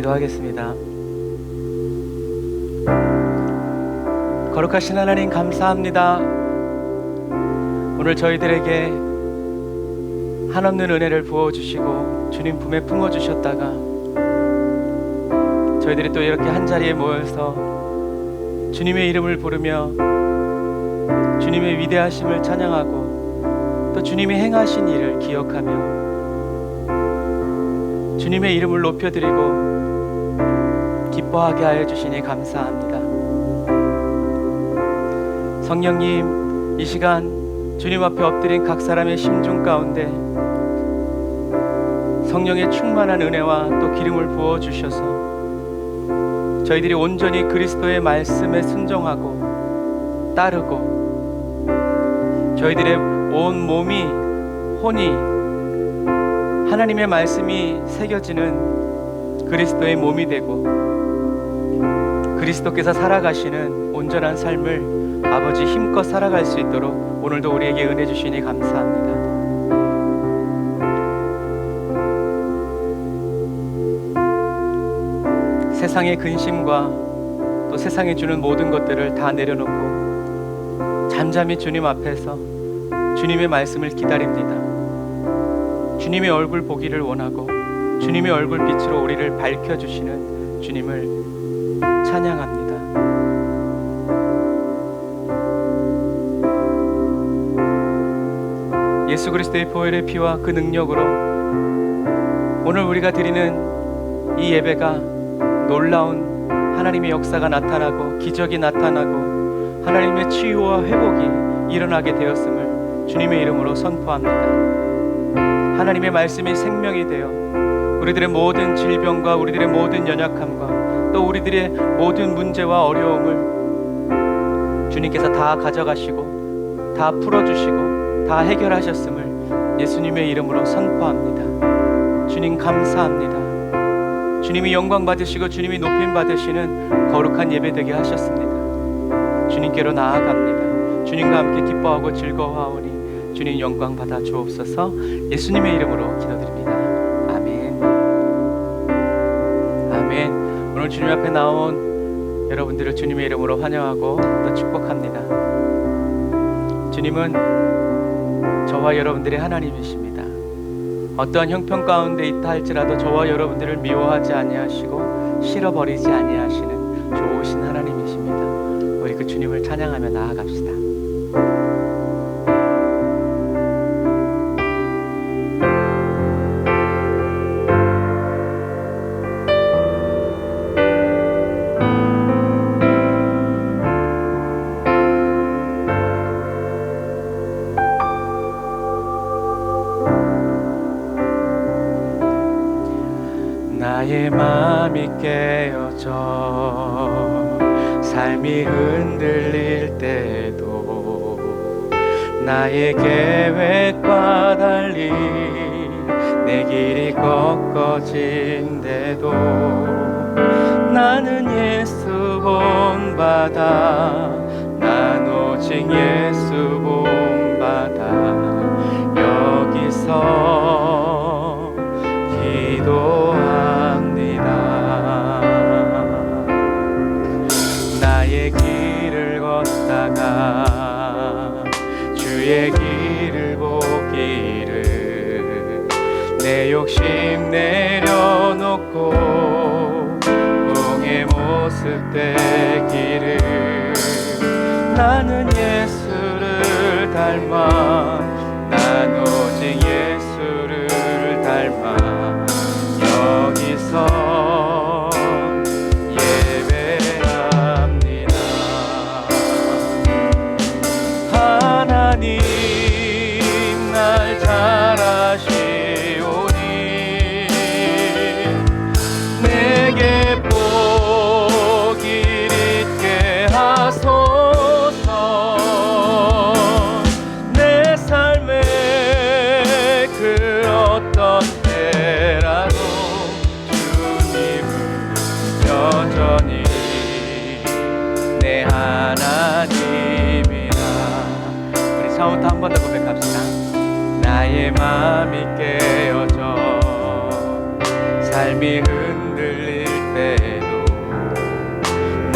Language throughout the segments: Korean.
기도하겠습니다. 거룩하신 하나님, 감사합니다. 오늘 저희들에게 한없는 은혜를 부어주시고 주님 품에 품어주셨다가 저희들이 또 이렇게 한자리에 모여서 주님의 이름을 부르며 주님의 위대하심을 찬양하고 또 주님이 행하신 일을 기억하며 주님의 이름을 높여드리고 기뻐하게 하여 주시니 감사합니다. 성령님, 이 시간 주님 앞에 엎드린 각 사람의 심중 가운데 성령의 충만한 은혜와 또 기름을 부어주셔서 저희들이 온전히 그리스도의 말씀에 순종하고 따르고 저희들의 온 몸이 혼이 하나님의 말씀이 새겨지는 그리스도의 몸이 되고 그리스도께서 살아가시는 온전한 삶을 아버지 힘껏 살아갈 수 있도록 오늘도 우리에게 은혜 주시니 감사합니다. 세상의 근심과 또 세상이 주는 모든 것들을 다 내려놓고 잠잠히 주님 앞에서 주님의 말씀을 기다립니다. 주님의 얼굴 보기를 원하고 주님의 얼굴 빛으로 우리를 밝혀주시는 주님을 찬양합니다. 예수 그리스도의 보혈의 피와 그 능력으로 오늘 우리가 드리는 이 예배가 놀라운 하나님의 역사가 나타나고 기적이 나타나고 하나님의 치유와 회복이 일어나게 되었음을 주님의 이름으로 선포합니다. 하나님의 말씀이 생명이 되어 우리들의 모든 질병과 우리들의 모든 연약함과 또 우리들의 모든 문제와 어려움을 주님께서 다 가져가시고 다 풀어주시고 다 해결하셨음을 예수님의 이름으로 선포합니다. 주님 감사합니다. 주님이 영광 받으시고 주님이 높임 받으시는 거룩한 예배 되게 하셨습니다. 주님께로 나아갑니다. 주님과 함께 기뻐하고 즐거워하오니 주님 영광 받아 주옵소서. 예수님의 이름으로 기도드립니다. 아멘. 아멘. 오늘 주님 앞에 나온 여러분들을 주님의 이름으로 환영하고 또 축복합니다. 주님은 저와 여러분들의 하나님이십니다. 어떠한 형편 가운데 있다 할지라도 저와 여러분들을 미워하지 아니하시고 싫어버리지 아니하시는 좋으신 하나님이십니다. 우리 그 주님을 찬양하며 나아갑시다. 나의 맘이 깨어져 삶이 흔들릴 때도 나의 계획과 달리 내 길이 꺾어진데도 나는 예수 본받아 난 오직 예수 본받아 여기서 기도합니다. 나의 길을 걷다가 주의 길을 보기를 내 욕심 내려놓고 공의 모습 되기를 나는 예수를 닮아 난 오직 예수를 닮아 여기서 예배합니다. 하나님 날 잘 아시오니 내게 복을 있게 하소서. 내 삶의 그 어떤 때라도 여전히 내 하나님이라. 우리 처음부터 한 번 더 고백합시다. 나의 맘이 깨어져 삶이 흔들릴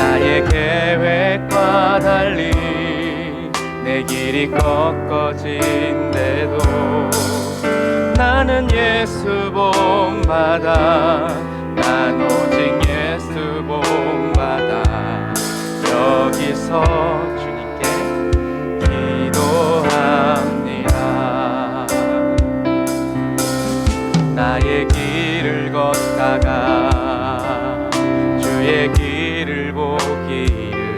나의 계획과 달리 내 길이 꺾어진대도 나는 예수 본받아, 난 오직 예수 본받아. 여기서 주님께 기도합니다. 나의 길을 걷다가 주의 길을 보기를,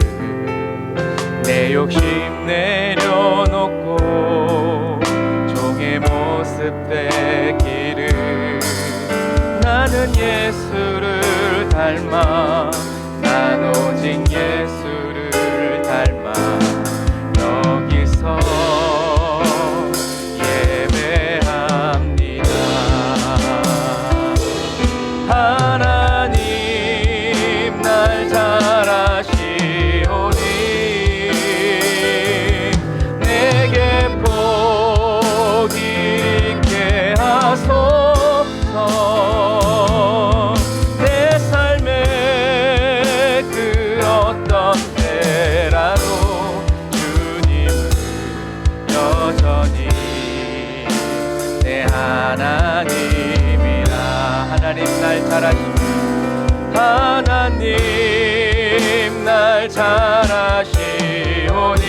내 욕심 내려놓고 종의 모습 되기를. 나는 예수를 닮아, 난 오직 예수를 닮아. 여기서 예배합니다. 하나님 날 잘 아시오니 내게 복이 있게 하소서. 내 삶의 그 어떤 때라도 주님은 여전히 내 하나님이라. 하나님 날 잘 아시오니, 하나님 날 잘 아시오니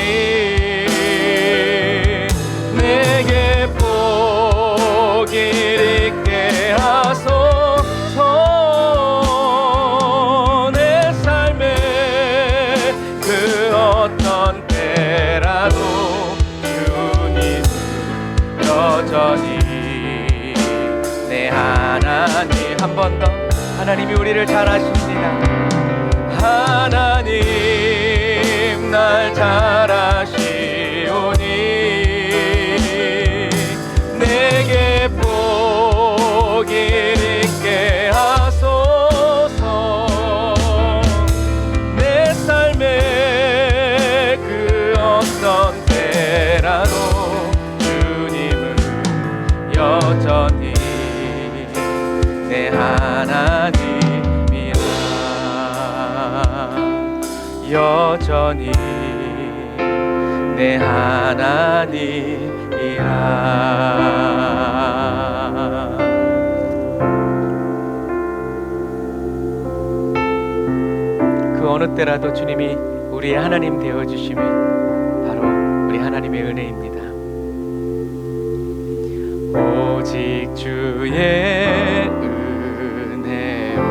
내게 복이 있게 하소서. 내 삶의 그 어떤 때라도 주님은 여전히 내 하나님. 한 번 더, 하나님이 우리를 잘 아십니다. 하나님 날 잘 아시오니 내게 복이 있게 하소서. 내 삶의 그 어떤 때라도 주님은 여전히 내 하나님이라. 여전히 내 하나님이라. 그 어느 때라도 주님이 우리의 하나님 되어주심이 바로 우리 하나님의 은혜입니다. 오직 주의 은혜로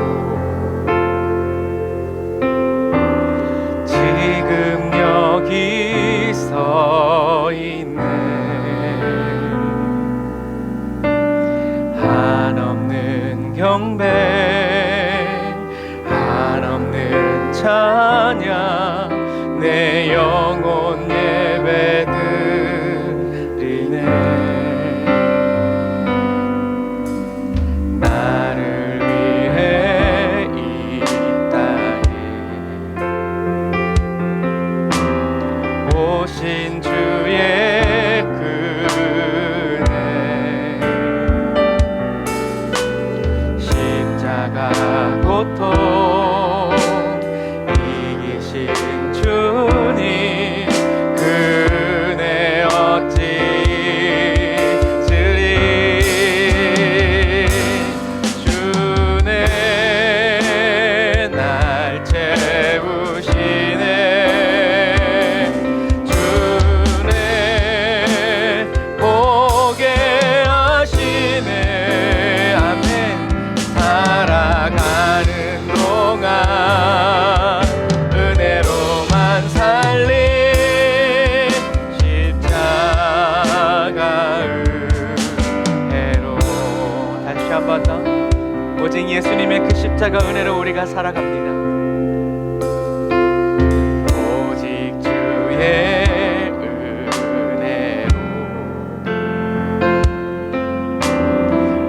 지금 여기 서 있네. 한없는 경배, 한없는 찬양, 내 영혼 예배드리네. 나를 위해 이 땅에 오신 주의 은혜, 십자가 고통 이기신 주님, 그 은혜 어찌 잊으리. 주네 날 채우시네. 주네 보게 하시네. 아멘. 살아가는 동안 은혜로만 살린 십자가 은혜로. 다시 한 번 더, 오직 예수님의 그 십자가 은혜로 우리가 살아갑니다. 오직 주의 은혜로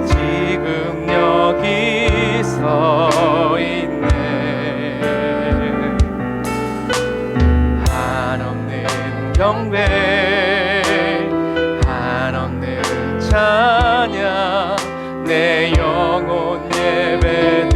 지금 여기 서 있네. 한없는 경배, 한없는 찬양, 내 영혼 예배드리네.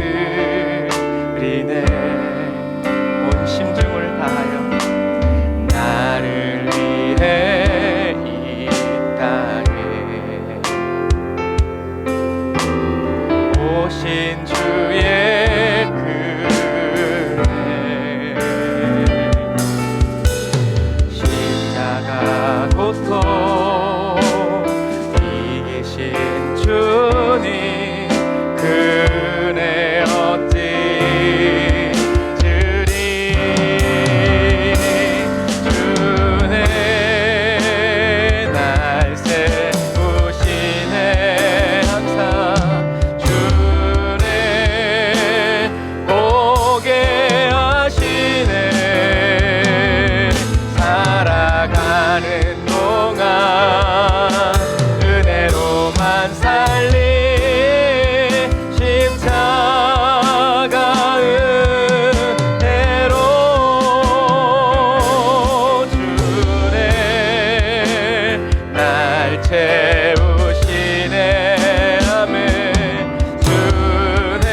날 채우시네. 아멘. 주내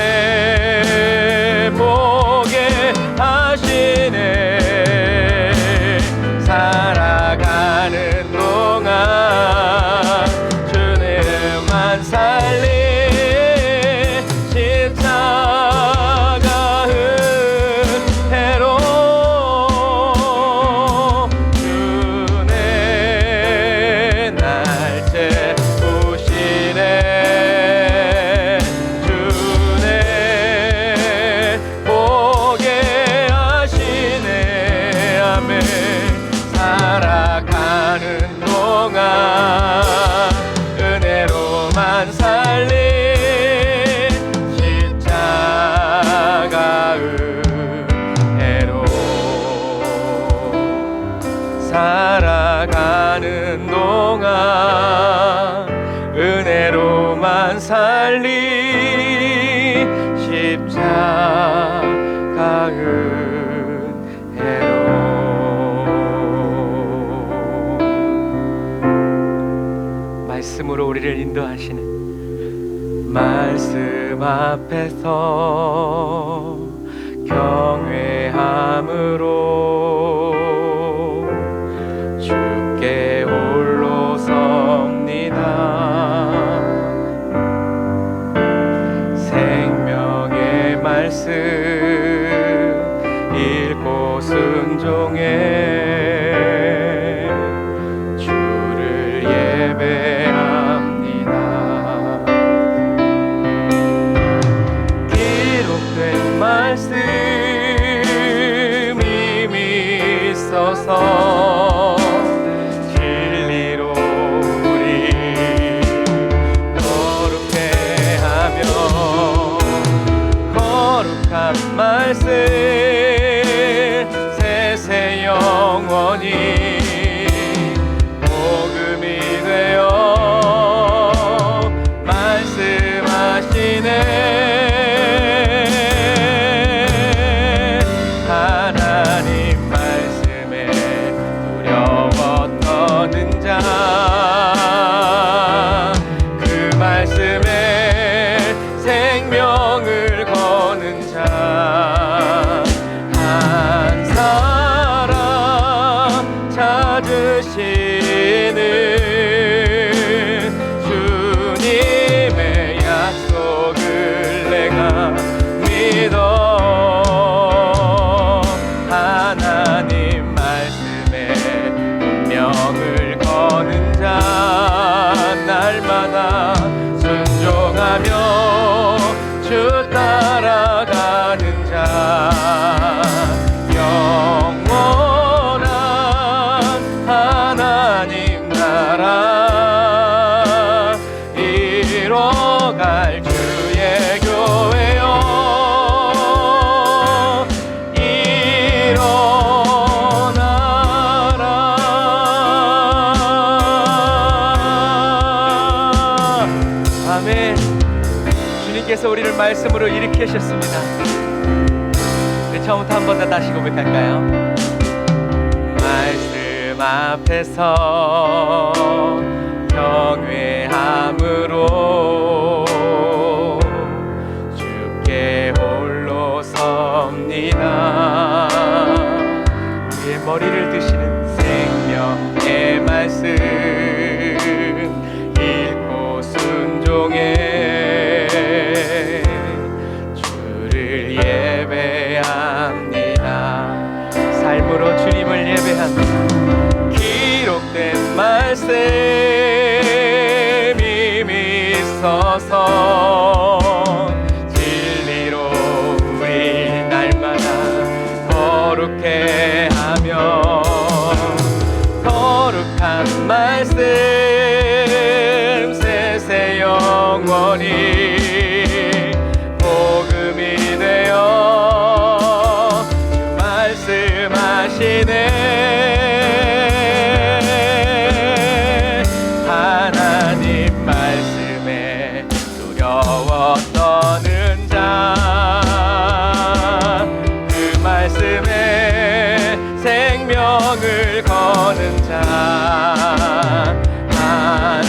보게 하시네. 살아가는 동안 주님만 살리 십자가 은혜로 주내 날 채우시네. 주내 보게 하시네. 아멘. 살아가는 동안 은혜로만 살리 십자가 은혜로 살아가는 동안 은혜로만 살리 십자가 은혜로. 말씀으로 우리를 인도하시는 말씀 앞에서 경외함으로 주께 홀로 섭니다. 생명의 말씀 읽고 순종해 주를 예배합니다. 기록된 말씀 이미 있어서 진리로 우리 거룩해 하며 거룩한 말씀 세세 영원히 복음이 되어 말씀하시네. 하나님 말씀에 두려워 떠는 자 그 말씀에 생명을 거는 자 한 사람 찾으시는 주님의 약속을 내가 믿어. 하나님 말씀에 운명을 거는 자 날마다 순종하며 주 따라가는 자 영원한 하나님 나라 이뤄갈 주의 교회여 일어나라. 아멘. 주님께서 우리를 말씀으로 일으키셨습니다. 우리 처음부터 한 번 더 다시 고백할까요? 말씀 앞에서 경외함으로 주께 홀로 섭니다. 우리의 머리를 드시는 생명의 말씀 읽고 순종해 주를 예배합니다. 삶으로 주님을 예배합니다. 기록된 말씀 이미 있어서 진리로 우리 날마다 거룩해 하며 거룩한 말씀 세세 영원히 복음이 되어 주 말씀하시네. 하나님 말씀에 두려워 떠는 자 그 말씀에 생명을 거는 자 한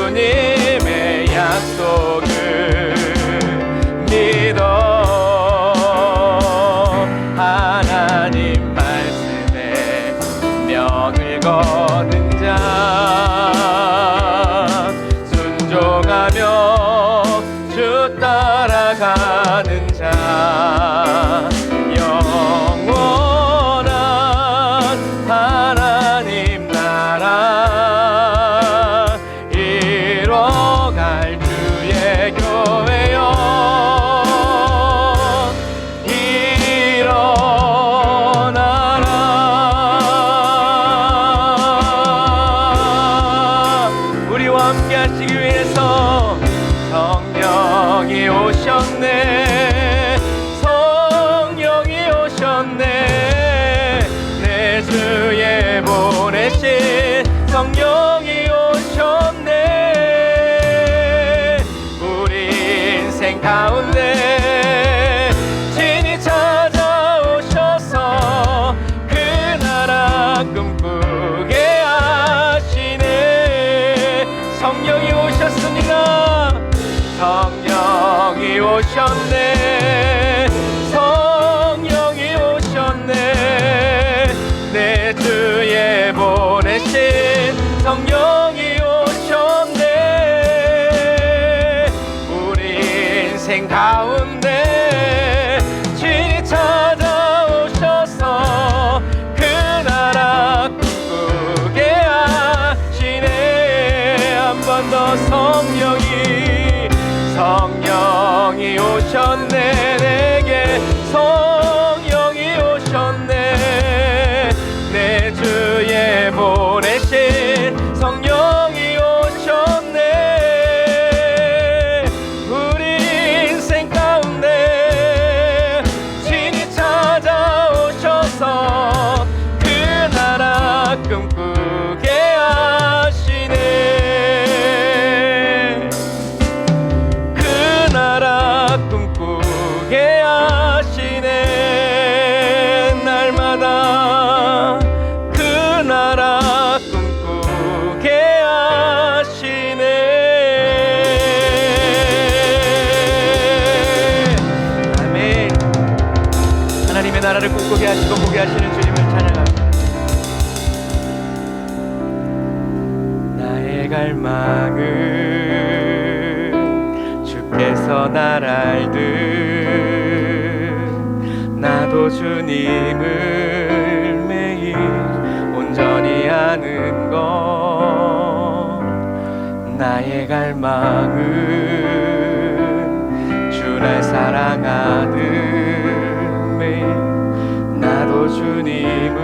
주님의 약속을 믿어 하나님 말씀에 명을 거는 자 순종하며 주 따라가는 자 영원한 하나님 나라 이뤄갈 주의 교회여 일어나라. 우리와 함께 하시기 위해서 성령이 오셨네. 성령이 오셨네. 내 주에 보내신 성령이 오셨네. 우리 인생 가운데 친히 찾아오셔서 그 나라 꿈꾸게 하시네. 성령이 오셨습니다. 성령이 오셨네. 성령이 오셨네. 내 주에 보내신 성령이 오셨네. 우리 인생 가운데 친히 찾아오셔서 그 나라 꿈꾸게 하시네. 한 번 더 성령이 오셨네. 내게 성령이 오셨네. 내 주에 보내신 성령이 오셨네. 우리 인생 가운데 친히 찾아오셔서 그 나라 꿈꾸게 하시네. 꿈꾸게 하시네. 날마다 그 나라 꿈꾸게 하시네. 아멘. 하나님의 나라를 꿈꾸게 하시고 보게 하시는 주님을 찬양합니다. 나의 갈망은 주께서 날 알듯 나도 주님을 매일 온전히 아는 것. 나의 갈망은 주 날 사랑하듯 매일 나도 주님을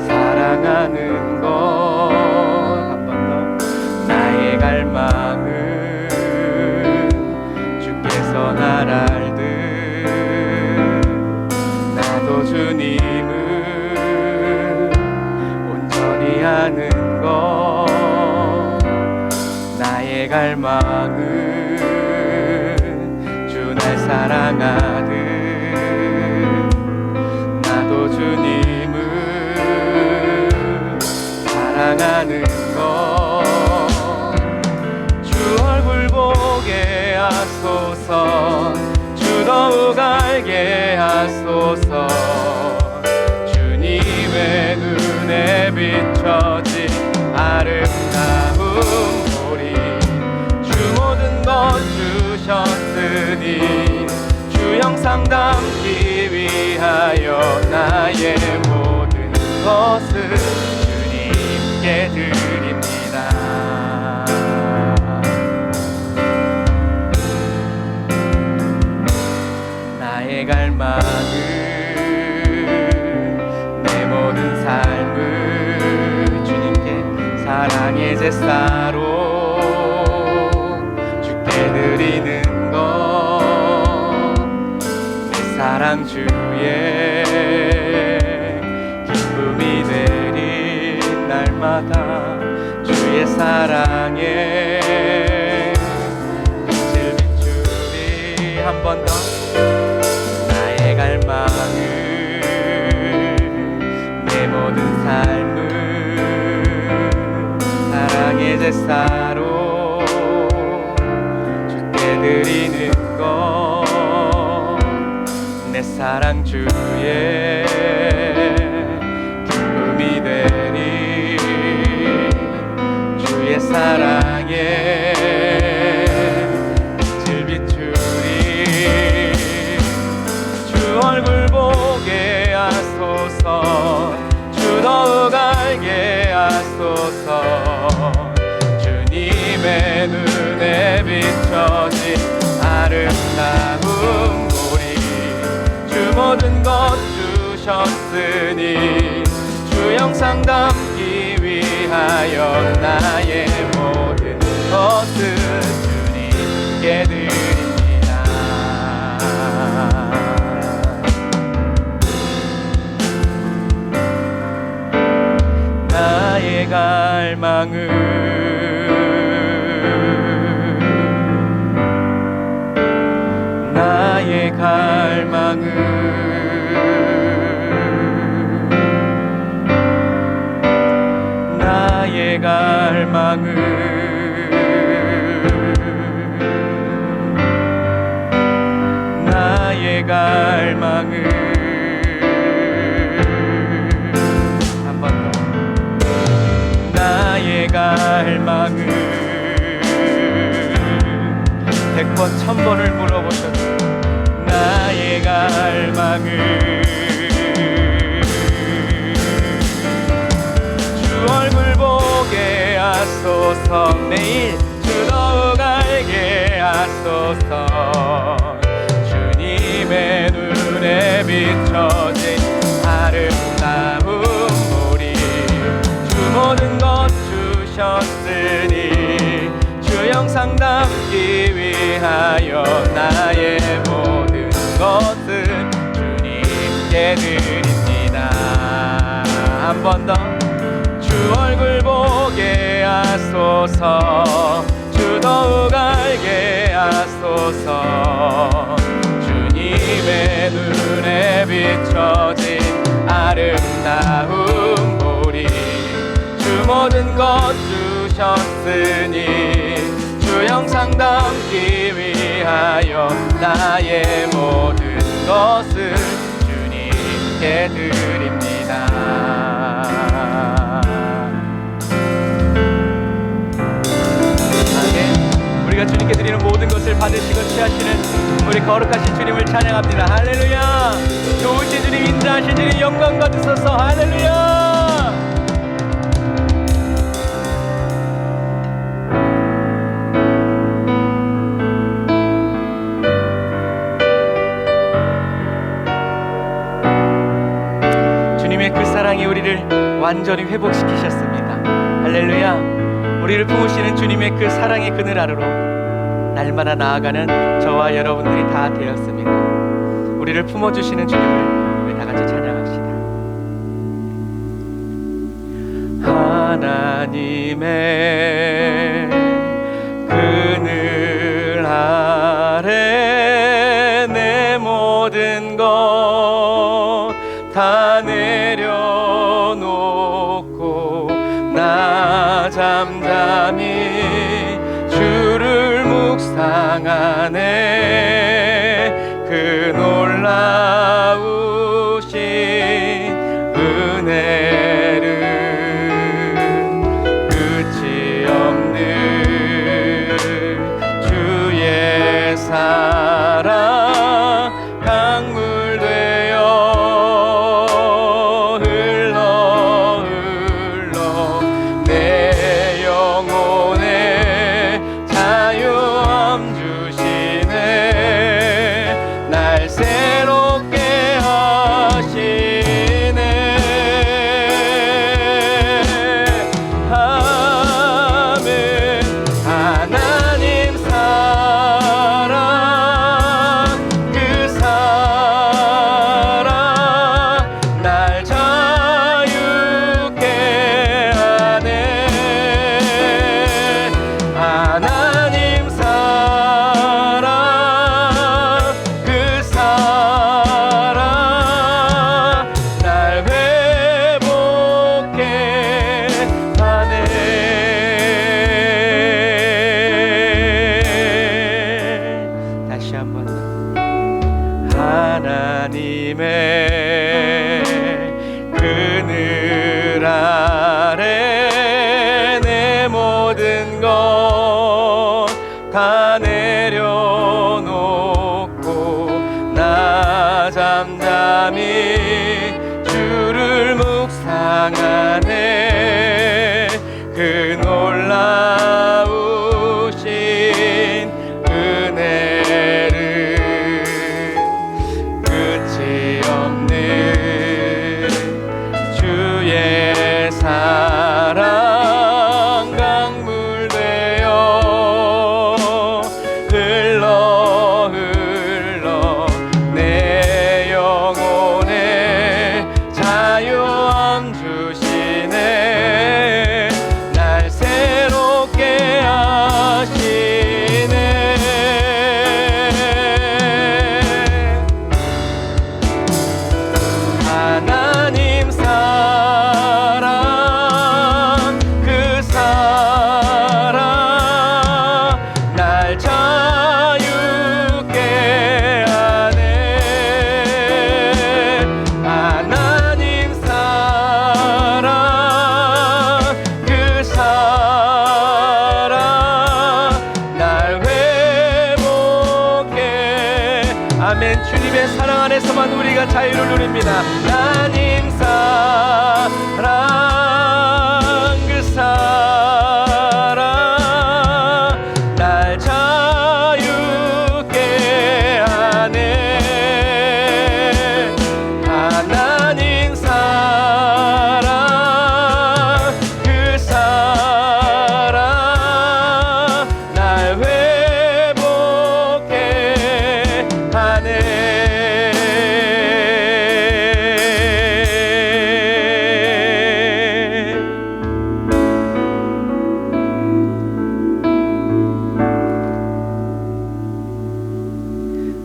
사랑하는 것. 한 번 더. 나의 갈망은 주께서 날 알듯 나도 주님을 온전히 아는 것. 나의 갈망은 주 날 사랑하듯 나도 주님을 사랑하는 것. 주 얼굴 보게 하소서. 주 더욱 알게 하소서. 주님의 눈에 비춰진 아름다운 보리. 주 모든 것 주셨으니 주 형상 담기 위하여 나의 모든 것을 주님께 드립니다. 나의 갈망은 내 모든 삶을 주님께 사랑의 제사로 주께 드리는 것. 내 사랑 주의 기쁨이 되리. 날마다 주의 사랑에 빛을 비추리. 한 번 더. 나의 갈망은 내 모든 삶을 사랑의 제사로 주께 드리는 것 내 사랑 주의 기쁨이 되리 주의 사랑에 빛을 비추리 주 얼굴 보게 하소서 주 더욱 알게 하소서 주님의 눈에 비춰진 아름다운 보리 주 모든 것 주셨으니 주 영상 담기 위하여 나의 모든 것을 주님께 드립니다. 나의 갈망은 나의 갈망은 나의 갈망은 나의 갈망은 한 번 더 나의 갈망은 100번 1000번을 물어보셔도 나의 갈망은 주 얼굴 보게 하소서 매일 주 더욱 알게 하소서 주님의 눈에 비춰진 아름다운 보리 주 모든 것 주셨으니 주 영상 담기 위하여 나의 모든 것을 주님께 드립니다. 한 번 더 주 얼굴 보게 하소서 주 더욱 알게 하소서 주님의 눈에 비춰진 아름다운 보리 주 모든 것 주셨으니 주 영상 담기 위하여 나의 모든 것을 주님께 드립니다. 우리가 주님께 드리는 모든 것을 받으시고 취하시는 우리 거룩하신 주님을 찬양합니다. 할렐루야. 좋으신 주님, 인자하신 주님 영광 받으소서. 할렐루야. 주님의 그 사랑이 우리를 완전히 회복시키셨습니다. 할렐루야. 우리를 품으시는 주님의 그 사랑의 그늘 아래로 날마다 나아가는 저와 여러분들이 다 되었습니다. 우리를 품어주시는 주님을 우리 다 같이 찬양합시다. 하나님의 그늘 아래 내 모든 것 다 내려놓고 나 잠잠히 주를 묵상하네. 그 놀라우신 은혜를 끝이 없는 주의 사랑 강물 되어 흘러 내 영혼에 자유함 주시네. 날 새롭게 모든 것 다 내려놓고 나 잠잠히 주를 묵상하네. 그 놀라우신 은혜를 끝이 없는 주의 사랑 강물 되어 흘러 내 영혼에 자유함 주시네. 날 새롭게 하시네. 하나님 사랑 그 사랑 날 자유케 하네. 하나님 사랑 그 사랑 날 회복해. 아멘. 주님의 사랑 안에서만 우리가 자유를 누립니다. 하나님 사랑 그 사랑 날 자유케 하네. 하나님 사랑 그 사랑 날 회복해 하네.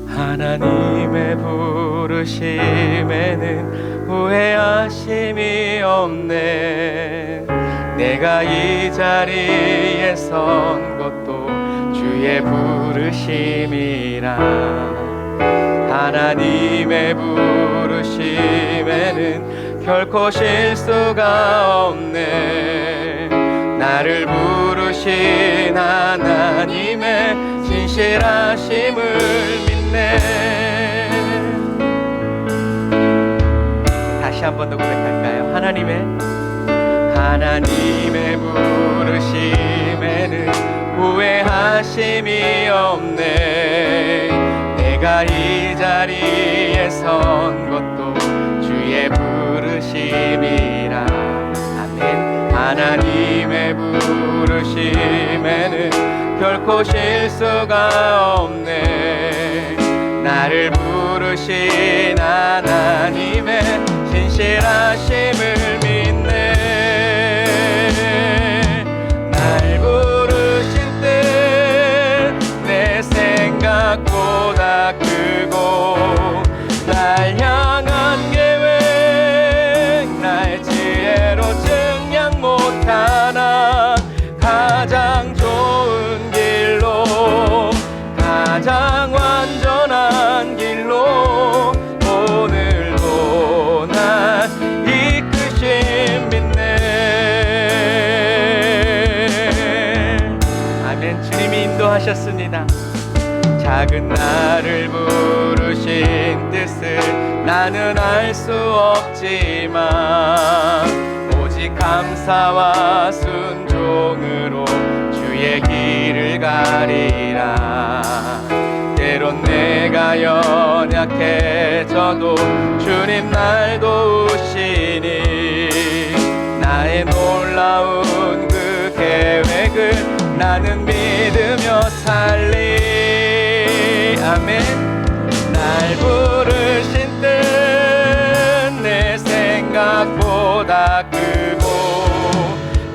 하나님의 부르심에는 후회하심이 없네. 내가 이 자리에 선 것도 주의 부르심이라. 하나님의 부르심에는 결코 실수가 없네. 나를 부르신 하나님의 진실하심을 믿네. 다시 한 번 더 고백할까요? 하나님의 부르심에는 후회하심이 없네. 내가 이 자리에 선 것도 주의 부르심이라. 아멘. 하나님의 부르심에는 결코 실수가 없네. 나를 부르신 하나님의 진실하심을 믿네. 날 부르신 뜻 내 생각보다 크고 날 향한 계획 날 지혜로 증량 못하나. 가장 좋은 길로 가장 완전한 길로 오늘도 날 이끄심 믿네. 아멘. 주님이 인도하셨습니다. 작은 나를 부르신 뜻을 나는 알 수 없지만 오직 감사와 순종으로 주의 길을 가리라. 때론 내가 연약해져도 주님 날 도우시니 나의 놀라운 그 계획을 나는 믿으며 살리. 아멘. 날 부르신 뜻 내 생각보다 크고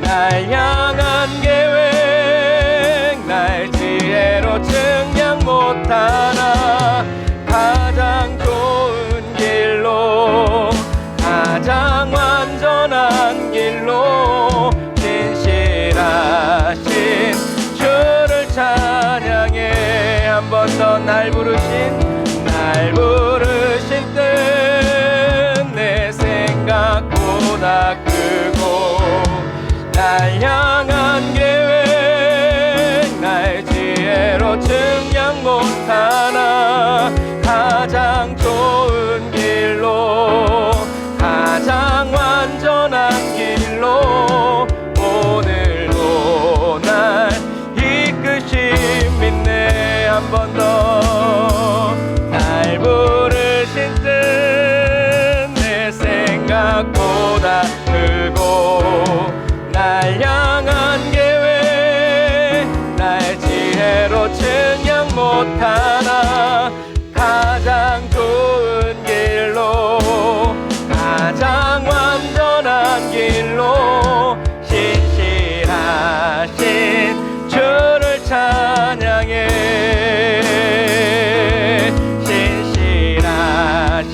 날 향한 계획 날 지혜로 증량 못하나. 가장 좋은 길로 가장 완전한 길로 진실하신 주 못하나 가장 좋은 길로 가장 완전한 길로 신실하신 주를 찬양해 신실하신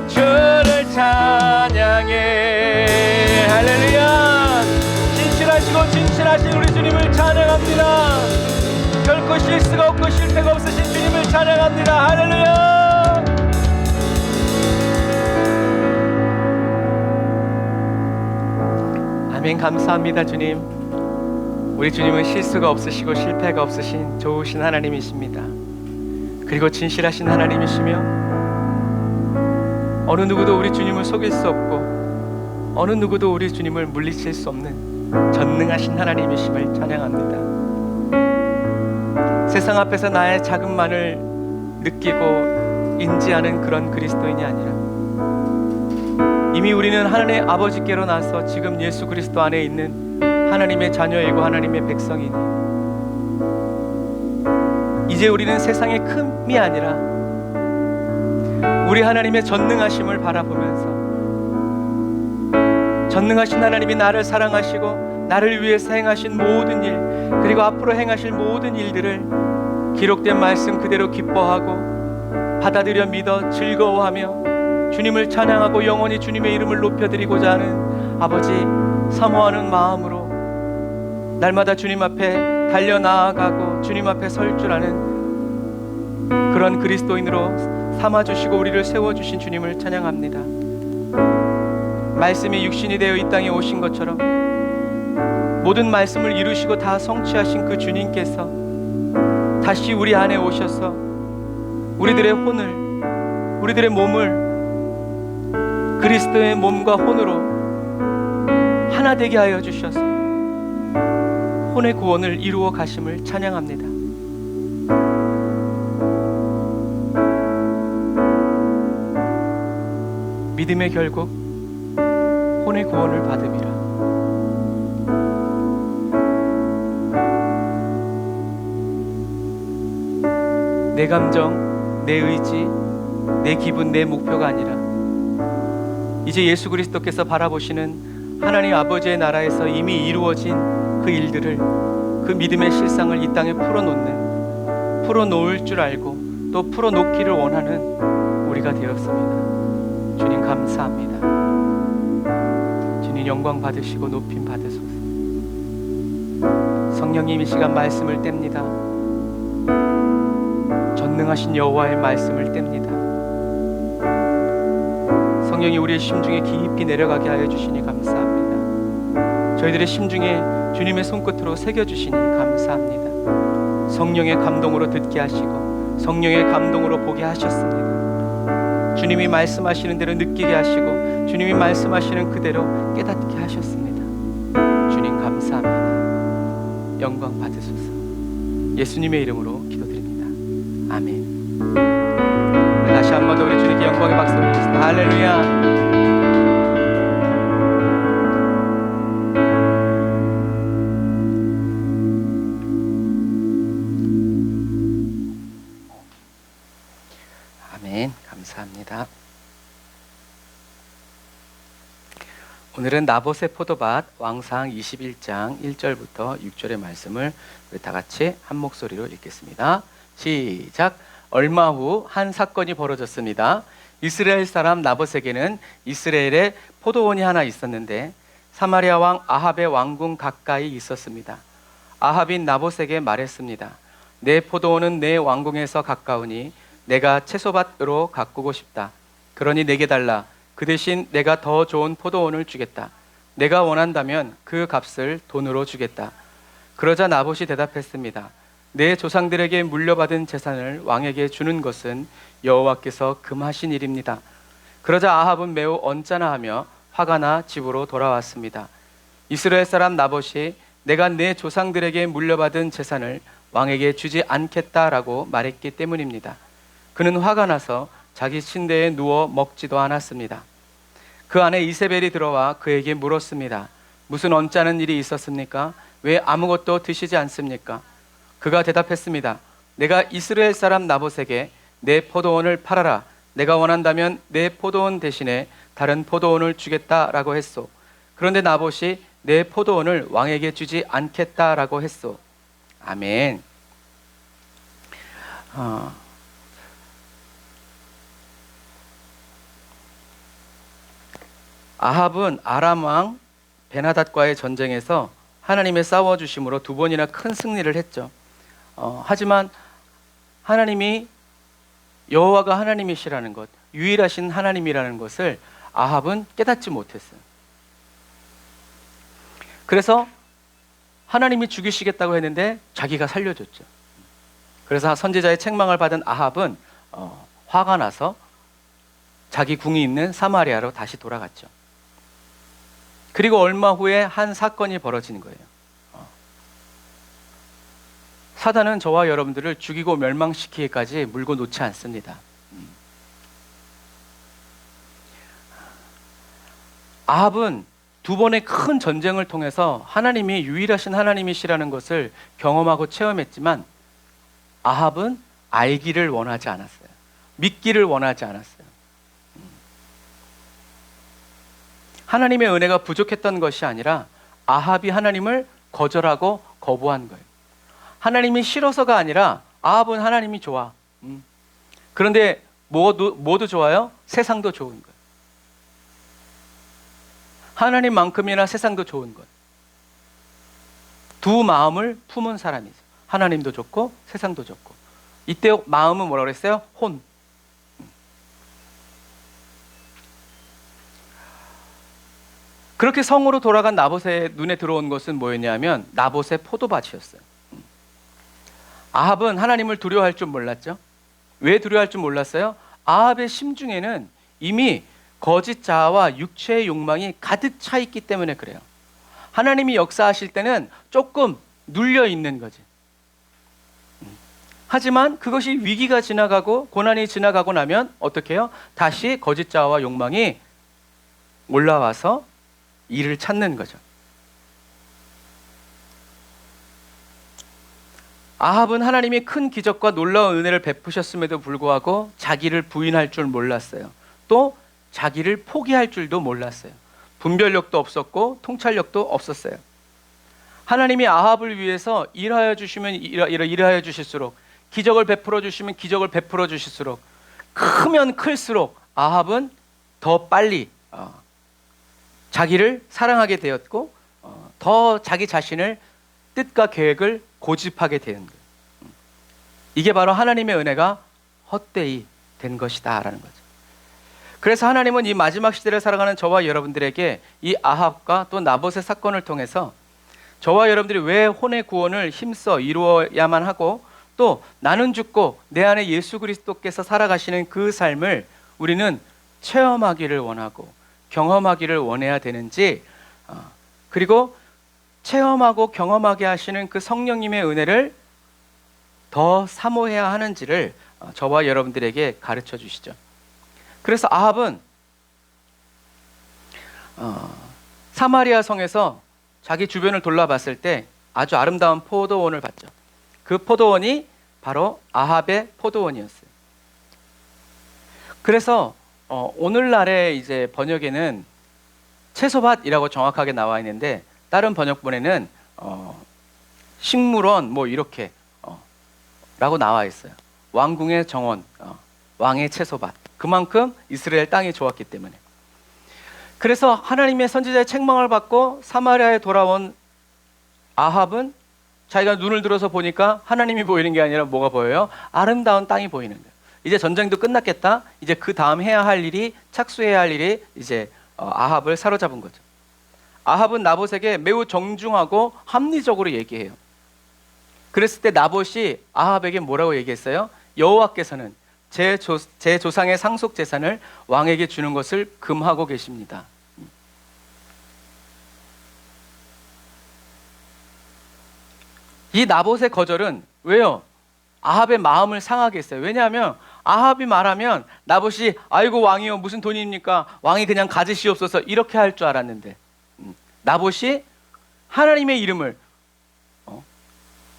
주를 찬양해 할렐루야 신실하시고 진실하신 우리 주님을 찬양합니다. 결코 실수가 없고 실패가 없으신 주님을 찬양합니다. 할렐루야. 아멘. 감사합니다. 주님, 우리 주님은 실수가 없으시고 실패가 없으신 좋으신 하나님이십니다. 그리고 진실하신 하나님이시며 어느 누구도 우리 주님을 속일 수 없고 어느 누구도 우리 주님을 물리칠 수 없는 전능하신 하나님이심을 찬양합니다. 세상 앞에서 나의 작음만을 느끼고 인지하는 그런 그리스도인이 아니라 이미 우리는 하나님의 아버지께로 나서 지금 예수 그리스도 안에 있는 하나님의 자녀이고 하나님의 백성이니 이제 우리는 세상의 큼이 아니라 우리 하나님의 전능하심을 바라보면서 전능하신 하나님이 나를 사랑하시고 나를 위해서 행하신 모든 일 그리고 앞으로 행하실 모든 일들을 기록된 말씀 그대로 기뻐하고 받아들여 믿어 즐거워하며 주님을 찬양하고 영원히 주님의 이름을 높여드리고자 하는 아버지 사모하는 마음으로 날마다 주님 앞에 달려나아가고 주님 앞에 설 줄 아는 그런 그리스도인으로 삼아주시고 우리를 세워주신 주님을 찬양합니다. 말씀이 육신이 되어 이 땅에 오신 것처럼 모든 말씀을 이루시고 다 성취하신 그 주님께서 다시 우리 안에 오셔서 우리들의 혼을 우리들의 몸을 그리스도의 몸과 혼으로 하나 되게 하여 주셔서 혼의 구원을 이루어 가심을 찬양합니다. 믿음의 결국 혼의 구원을 받음이라. 내 감정, 내 의지, 내 기분, 내 목표가 아니라 이제 예수 그리스도께서 바라보시는 하나님 아버지의 나라에서 이미 이루어진 그 일들을 그 믿음의 실상을 이 땅에 풀어놓을 줄 알고 또 풀어놓기를 원하는 우리가 되었습니다. 주님 감사합니다. 주님 영광 받으시고 높임 받으소서. 성령님 이 시간 말씀을 뗍니다. 전능하신 여호와의 말씀을 뗍니다. 성령이 우리의 심중에 깊이 내려가게 하여 주시니 감사합니다. 저희들의 심중에 주님의 손끝으로 새겨주시니 감사합니다. 성령의 감동으로 듣게 하시고 성령의 감동으로 보게 하셨습니다. 주님이 말씀하시는 대로 느끼게 하시고 주님이 말씀하시는 그대로 깨닫게 하셨습니다. 주님 감사합니다. 영광 받으소서. 예수님의 이름으로 기도드립니다. 아멘. 다시 한 번 더 우리 주님께 영광의 박수 올리겠습니다. 할렐루야. 아멘. 감사합니다. 오늘은 나봇의 포도밭 왕상 21장 1절부터 6절의 말씀을 우리 다 같이 한 목소리로 읽겠습니다. 시작. 얼마 후 한 사건이 벌어졌습니다. 이스라엘 사람 나봇에게는 이스라엘에 포도원이 하나 있었는데 사마리아 왕 아합의 왕궁 가까이 있었습니다. 아합이 나봇에게 말했습니다. 내 포도원은 내 왕궁에서 가까우니 내가 채소밭으로 가꾸고 싶다. 그러니 내게 달라. 그 대신 내가 더 좋은 포도원을 주겠다. 내가 원한다면 그 값을 돈으로 주겠다. 그러자 나봇이 대답했습니다. 내 조상들에게 물려받은 재산을 왕에게 주는 것은 여호와께서 금하신 일입니다. 그러자 아합은 매우 언짢아하며 화가 나 집으로 돌아왔습니다. 이스라엘 사람 나봇이 내가 내 조상들에게 물려받은 재산을 왕에게 주지 않겠다라고 말했기 때문입니다. 그는 화가 나서 자기 침대에 누워 먹지도 않았습니다. 그 안에 이세벨이 들어와 그에게 물었습니다. 무슨 언짢은 일이 있었습니까? 왜 아무것도 드시지 않습니까? 그가 대답했습니다. 내가 이스라엘 사람 나봇에게 내 포도원을 팔아라. 내가 원한다면 내 포도원 대신에 다른 포도원을 주겠다라고 했소. 그런데 나봇이 내 포도원을 왕에게 주지 않겠다라고 했소. 아멘. 아합은 아람 왕 베나닷과의 전쟁에서 하나님의 싸워주심으로 2번이나 큰 승리를 했죠. 하지만 하나님이 여호와가 하나님이시라는 것, 유일하신 하나님이라는 것을 아합은 깨닫지 못했어요. 그래서 하나님이 죽이시겠다고 했는데 자기가 살려줬죠. 그래서 선지자의 책망을 받은 아합은 화가 나서 자기 궁이 있는 사마리아로 다시 돌아갔죠. 그리고 얼마 후에 한 사건이 벌어지는 거예요. 사단은 저와 여러분들을 죽이고 멸망시키기까지 물고 놓지 않습니다. 아합은 2번의 큰 전쟁을 통해서 하나님이 유일하신 하나님이시라는 것을 경험하고 체험했지만 아합은 알기를 원하지 않았어요. 믿기를 원하지 않았어요. 하나님의 은혜가 부족했던 것이 아니라 아합이 하나님을 거절하고 거부한 거예요. 하나님이 싫어서가 아니라 아합은 하나님이 좋아. 그런데 모두 좋아요? 세상도 좋은 거예요. 하나님만큼이나 세상도 좋은 것. 두 마음을 품은 사람이죠. 하나님도 좋고 세상도 좋고. 이때 마음은 뭐라고 그랬어요? 혼. 그렇게 성으로 돌아간 나봇의 눈에 들어온 것은 뭐였냐면 나봇의 포도밭이었어요. 아합은 하나님을 두려워할 줄 몰랐죠. 왜 두려워할 줄 몰랐어요? 아합의 심중에는 이미 거짓 자아와 육체의 욕망이 가득 차 있기 때문에 그래요. 하나님이 역사하실 때는 조금 눌려 있는 거지. 하지만 그것이 위기가 지나가고 고난이 지나가고 나면 어떻게 해요? 다시 거짓 자아와 욕망이 올라와서 이를 찾는 거죠. 아합은 하나님이 큰 기적과 놀라운 은혜를 베푸셨음에도 불구하고 자기를 부인할 줄 몰랐어요. 또 자기를 포기할 줄도 몰랐어요. 분별력도 없었고 통찰력도 없었어요. 하나님이 아합을 위해서 일하여 주시면 일하여 주실수록, 기적을 베풀어 주시면 기적을 베풀어 주실수록, 크면 클수록 아합은 더 빨리 자기를 사랑하게 되었고 더 자기 자신을 뜻과 계획을 고집하게 되는 거예요. 이게 바로 하나님의 은혜가 헛되이 된 것이다 라는 거죠. 그래서 하나님은 이 마지막 시대를 살아가는 저와 여러분들에게 이 아합과 또 나봇의 사건을 통해서 저와 여러분들이 왜 혼의 구원을 힘써 이루어야만 하고 또 나는 죽고 내 안에 예수 그리스도께서 살아가시는 그 삶을 우리는 체험하기를 원하고 경험하기를 원해야 되는지, 그리고 체험하고 경험하게 하시는 그 성령님의 은혜를 더 사모해야 하는지를 저와 여러분들에게 가르쳐 주시죠. 그래서 아합은 사마리아 성에서 자기 주변을 돌아봤을 때 아주 아름다운 포도원을 봤죠. 그 포도원이 바로 아합의 포도원이었어요. 그래서 오늘날의 이제 번역에는 채소밭이라고 정확하게 나와 있는데 다른 번역본에는 식물원 뭐 이렇게 라고 나와 있어요. 왕궁의 정원, 왕의 채소밭. 그만큼 이스라엘 땅이 좋았기 때문에. 그래서 하나님의 선지자의 책망을 받고 사마리아에 돌아온 아합은 자기가 눈을 들어서 보니까 하나님이 보이는 게 아니라 뭐가 보여요? 아름다운 땅이 보이는 거예요. 이제 전쟁도 끝났겠다. 이제 그 다음 해야 할 일이, 착수해야 할 일이 이제 아합을 사로잡은 거죠. 아합은 나봇에게 매우 정중하고 합리적으로 얘기해요. 그랬을 때 나봇이 아합에게 뭐라고 얘기했어요? 여호와께서는 제 조상의 상속 재산을 왕에게 주는 것을 금하고 계십니다. 이 나봇의 거절은 왜요? 아합의 마음을 상하게 했어요. 왜냐하면 아합이 말하면 나봇이 아이고 왕이요 무슨 돈입니까? 왕이 그냥 가지시옵소서 이렇게 할 줄 알았는데 나봇이 하나님의 이름을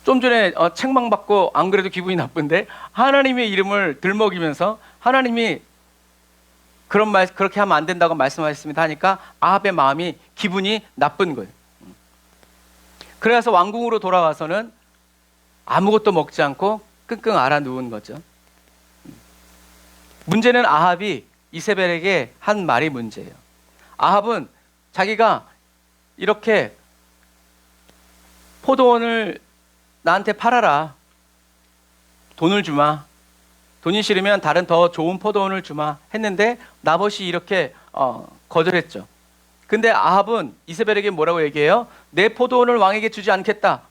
좀 전에 책망받고 안 그래도 기분이 나쁜데 하나님의 이름을 들먹이면서 하나님이 그렇게 하면 안 된다고 말씀하셨습니다 하니까 아합의 마음이 기분이 나쁜 거예요. 그래서 왕궁으로 돌아와서는 아무것도 먹지 않고 끙끙 앓아 누운 거죠. 문제는 아합이 이세벨에게 한 말이 문제예요. 아합은 자기가 이렇게 포도원을 나한테 팔아라. 돈을 주마. 돈이 싫으면 다른 더 좋은 포도원을 주마 했는데 나봇이 이렇게 거절했죠. 근데 아합은 이세벨에게 뭐라고 얘기해요? 내 포도원을 왕에게 주지 않겠다.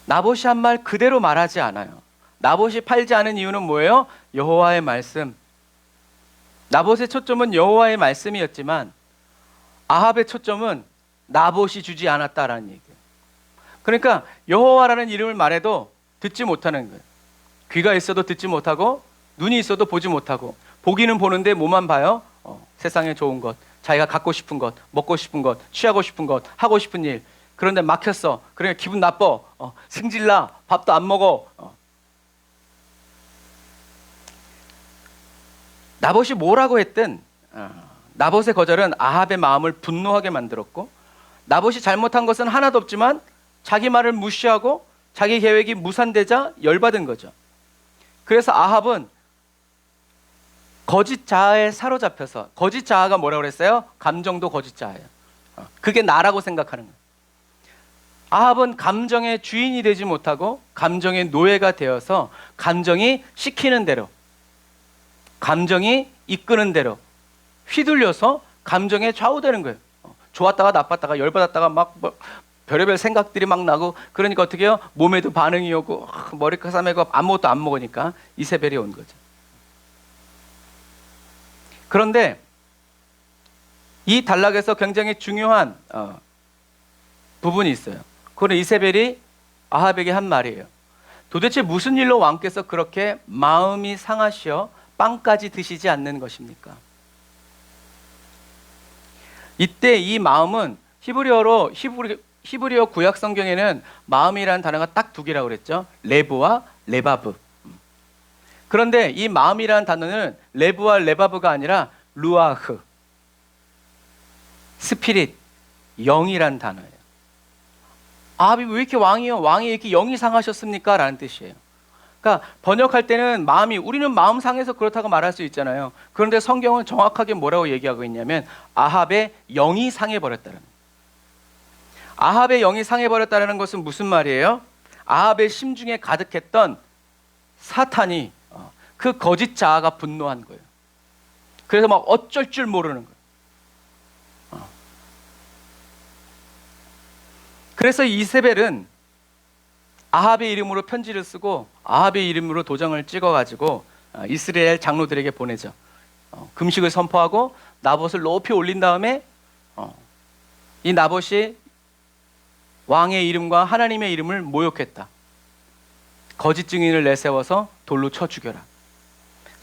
나봇이 한 말 그대로 말하지 않아요. 나봇이 팔지 않은 이유는 뭐예요? 여호와의 말씀. 나봇의 초점은 여호와의 말씀이었지만 아합의 초점은 나봇이 주지 않았다라는 얘기예요. 그러니까 여호와라는 이름을 말해도 듣지 못하는 거예요. 귀가 있어도 듣지 못하고 눈이 있어도 보지 못하고 보기는 보는데 뭐만 봐요? 세상에 좋은 것, 자기가 갖고 싶은 것, 먹고 싶은 것, 취하고 싶은 것, 하고 싶은 일. 그런데 막혔어. 그러니까 기분 나빠. 승질나. 밥도 안 먹어. 나봇이 뭐라고 했든 나봇의 거절은 아합의 마음을 분노하게 만들었고 나봇이 잘못한 것은 하나도 없지만 자기 말을 무시하고 자기 계획이 무산되자 열받은 거죠. 그래서 아합은 거짓 자아에 사로잡혀서, 거짓 자아가 뭐라고 그랬어요? 감정도 거짓 자아예요. 그게 나라고 생각하는 거예요. 아합은 감정의 주인이 되지 못하고 감정의 노예가 되어서 감정이 시키는 대로, 감정이 이끄는 대로 휘둘려서 감정에 좌우되는 거예요. 좋았다가 나빴다가 열받았다가 막 별의별 생각들이 막 나고, 그러니까 어떻게 해요? 몸에도 반응이 오고 머리카락 싸매고 아무것도 안 먹으니까 이세벨이 온 거죠. 그런데 이 단락에서 굉장히 중요한 부분이 있어요. 그건 이세벨이 아합에게 한 말이에요. 도대체 무슨 일로 왕께서 그렇게 마음이 상하시어 빵까지 드시지 않는 것입니까? 이때 이 마음은 히브리어 구약 성경에는 마음이라는 단어가 딱 두 개라고 그랬죠. 레브와 레바브. 그런데 이 마음이라는 단어는 레브와 레바브가 아니라 루아흐, 스피릿, 영이라는 단어예요. 아합이 왜 이렇게 왕이 이렇게 영이 상하셨습니까? 라는 뜻이에요. 그러니까 번역할 때는 우리는 마음 상해서 그렇다고 말할 수 있잖아요. 그런데 성경은 정확하게 뭐라고 얘기하고 있냐면 아합의 영이 상해버렸다는 거예요. 아합의 영이 상해버렸다는 것은 무슨 말이에요? 아합의 심중에 가득했던 사탄이, 그 거짓 자아가 분노한 거예요. 그래서 막 어쩔 줄 모르는 거예요. 그래서 이세벨은 아합의 이름으로 편지를 쓰고 아합의 이름으로 도장을 찍어가지고 이스라엘 장로들에게 보내죠. 금식을 선포하고 나봇을 높이 올린 다음에 이 나봇이 왕의 이름과 하나님의 이름을 모욕했다. 거짓 증인을 내세워서 돌로 쳐 죽여라.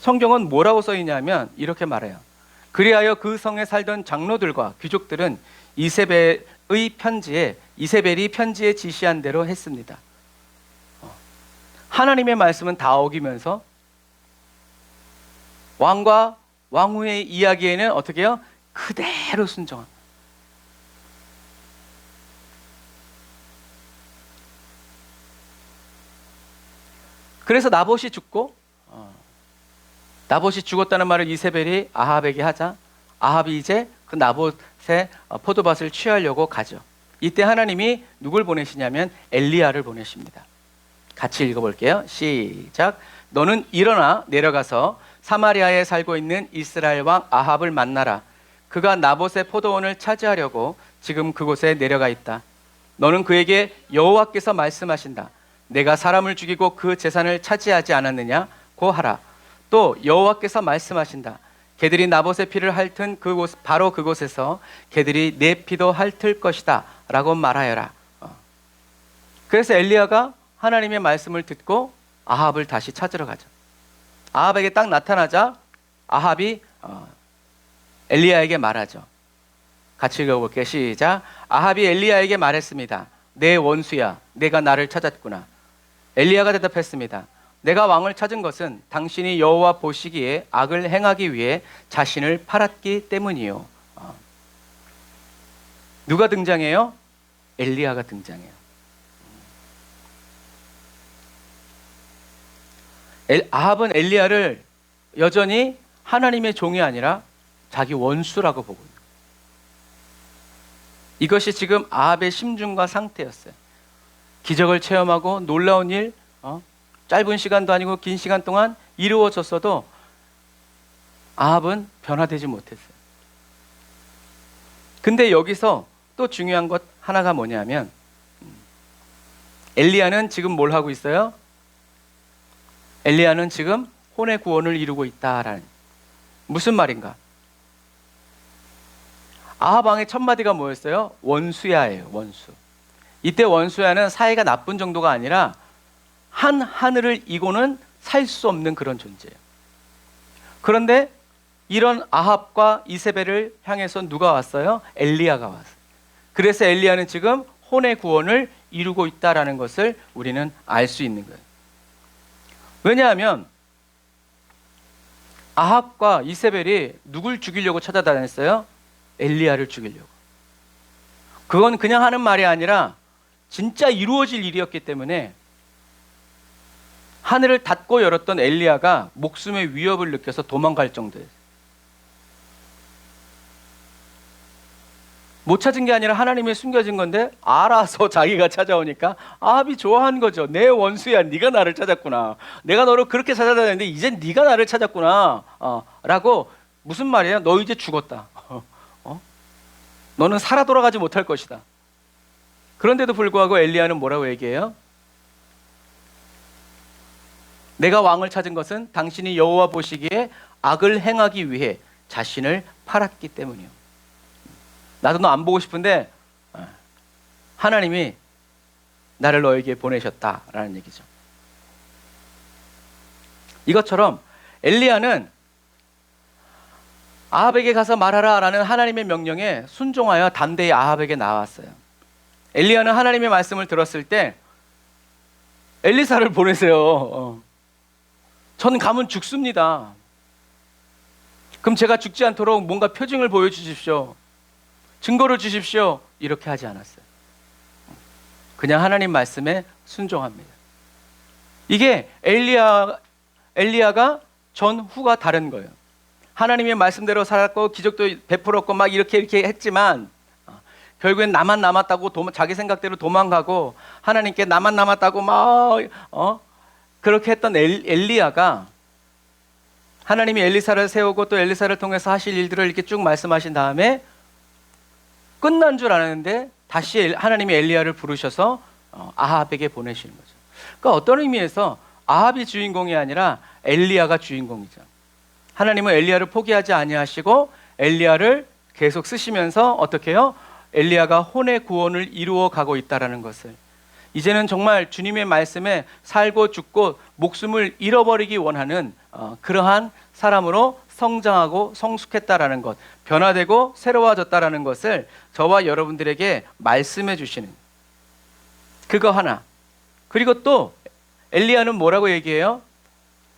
성경은 뭐라고 써 있냐면 이렇게 말해요. 그리하여 그 성에 살던 장로들과 귀족들은 이세벨이 편지에 지시한 대로 했습니다. 하나님의 말씀은 다 어기면서 왕과 왕후의 이야기에는 어떻게 해요? 그대로 순종합니다. 그래서 나봇이 죽었다는 말을 이세벨이 아합에게 하자 아합이 이제 그 나봇의 포도밭을 취하려고 가죠. 이때 하나님이 누굴 보내시냐면 엘리야를 보내십니다. 같이 읽어볼게요. 시작. 너는 일어나 내려가서 사마리아에 살고 있는 이스라엘 왕 아합을 만나라. 그가 나봇의 포도원을 차지하려고 지금 그곳에 내려가 있다. 너는 그에게 여호와께서 말씀하신다. 내가 사람을 죽이고 그 재산을 차지하지 않았느냐고 하라. 또 여호와께서 말씀하신다. 개들이 나봇의 피를 핥은 그곳, 바로 그곳에서 개들이 내 피도 핥을 것이다 라고 말하여라. 그래서 엘리야가 하나님의 말씀을 듣고 아합을 다시 찾으러 가죠. 아합에게 딱 나타나자 아합이 엘리야에게 말하죠. 같이 읽어볼게요. 시작. 아합이 엘리야에게 말했습니다. 내 원수야, 내가 나를 찾았구나. 엘리야가 대답했습니다. 내가 왕을 찾은 것은 당신이 여호와 보시기에 악을 행하기 위해 자신을 팔았기 때문이요. 누가 등장해요? 엘리야가 등장해요. 아합은 엘리야를 여전히 하나님의 종이 아니라 자기 원수라고 보고 있는 거예요. 이것이 지금 아합의 심중과 상태였어요. 기적을 체험하고 놀라운 일, 짧은 시간도 아니고 긴 시간 동안 이루어졌어도 아합은 변화되지 못했어요. 근데 여기서 또 중요한 것 하나가 뭐냐면 엘리야는 지금 뭘 하고 있어요? 엘리야는 지금 혼의 구원을 이루고 있다라는, 무슨 말인가? 아합 왕의 첫 마디가 뭐였어요? 원수야예요. 원수. 이때 원수야는 사이가 나쁜 정도가 아니라 한 하늘을 이고는 살 수 없는 그런 존재예요. 그런데 이런 아합과 이세벨을 향해서 누가 왔어요? 엘리야가 왔어요. 그래서 엘리야는 지금 혼의 구원을 이루고 있다라는 것을 우리는 알 수 있는 거예요. 왜냐하면 아합과 이세벨이 누굴 죽이려고 찾아다녔어요? 엘리야를 죽이려고. 그건 그냥 하는 말이 아니라 진짜 이루어질 일이었기 때문에 하늘을 닫고 열었던 엘리야가 목숨의 위협을 느껴서 도망갈 정도였어요. 못 찾은 게 아니라 하나님이 숨겨진 건데 알아서 자기가 찾아오니까 아합이 좋아한 거죠. 내 원수야, 네가 나를 찾았구나. 내가 너를 그렇게 찾아다녔는데 이젠 네가 나를 찾았구나. 라고. 무슨 말이에요? 너 이제 죽었다. 너는 살아 돌아가지 못할 것이다. 그런데도 불구하고 엘리야는 뭐라고 얘기해요? 내가 왕을 찾은 것은 당신이 여호와 보시기에 악을 행하기 위해 자신을 팔았기 때문이요. 나도 너 안 보고 싶은데 하나님이 나를 너에게 보내셨다라는 얘기죠. 이것처럼 엘리야는 아합에게 가서 말하라라는 하나님의 명령에 순종하여 담대히 아합에게 나왔어요. 엘리야는 하나님의 말씀을 들었을 때 엘리사를 보내세요. 전 가면 죽습니다. 그럼 제가 죽지 않도록 뭔가 표징을 보여주십시오. 증거를 주십시오. 이렇게 하지 않았어요. 그냥 하나님 말씀에 순종합니다. 이게 엘리야가 전후가 다른 거예요. 하나님의 말씀대로 살았고 기적도 베풀었고 막 이렇게 했지만 결국엔 나만 남았다고 자기 생각대로 도망가고 하나님께 나만 남았다고 막 그렇게 했던 엘리야가 하나님이 엘리사를 세우고 또 엘리사를 통해서 하실 일들을 이렇게 쭉 말씀하신 다음에 끝난 줄 알았는데 다시 하나님이 엘리야를 부르셔서 아합에게 보내시는 거죠. 그러니까 어떤 의미에서 아합이 주인공이 아니라 엘리야가 주인공이죠. 하나님은 엘리야를 포기하지 아니하시고 엘리야를 계속 쓰시면서 어떻게 해요? 엘리야가 혼의 구원을 이루어 가고 있다는 것을, 이제는 정말 주님의 말씀에 살고 죽고 목숨을 잃어버리기 원하는 그러한 사람으로 성장하고 성숙했다라는 것, 변화되고 새로워졌다라는 것을 저와 여러분들에게 말씀해 주시는 그거 하나. 그리고 또 엘리야는 뭐라고 얘기해요?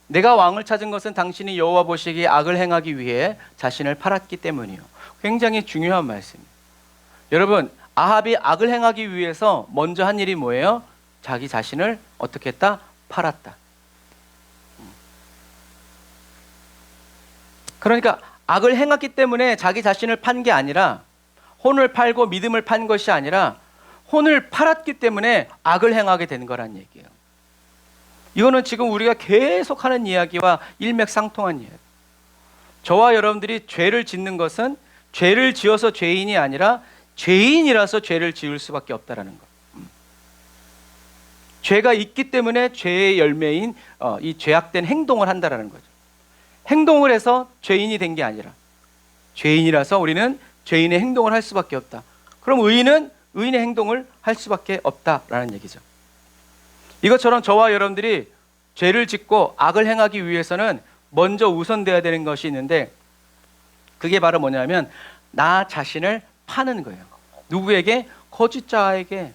내가 왕을 찾은 것은 당신이 여호와 보시기에 악을 행하기 위해 자신을 팔았기 때문이요. 굉장히 중요한 말씀이에요. 여러분, 아합이 악을 행하기 위해서 먼저 한 일이 뭐예요? 자기 자신을 어떻게 했다? 팔았다. 그러니까 악을 행했기 때문에 자기 자신을 판 게 아니라, 혼을 팔고 믿음을 판 것이 아니라 혼을 팔았기 때문에 악을 행하게 된 거란 얘기예요. 이거는 지금 우리가 계속 하는 이야기와 일맥상통한 이야기. 저와 여러분들이 죄를 짓는 것은 죄를 지어서 죄인이 아니라 죄인이라서 죄를 지을 수밖에 없다라는 것. 죄가 있기 때문에 죄의 열매인 이 죄악된 행동을 한다라는 거죠. 행동을 해서 죄인이 된 게 아니라 죄인이라서 우리는 죄인의 행동을 할 수밖에 없다. 그럼 의인은 의인의 행동을 할 수밖에 없다라는 얘기죠. 이것처럼 저와 여러분들이 죄를 짓고 악을 행하기 위해서는 먼저 우선돼야 되는 것이 있는데, 그게 바로 뭐냐면 나 자신을 파는 거예요. 누구에게? 거짓자에게,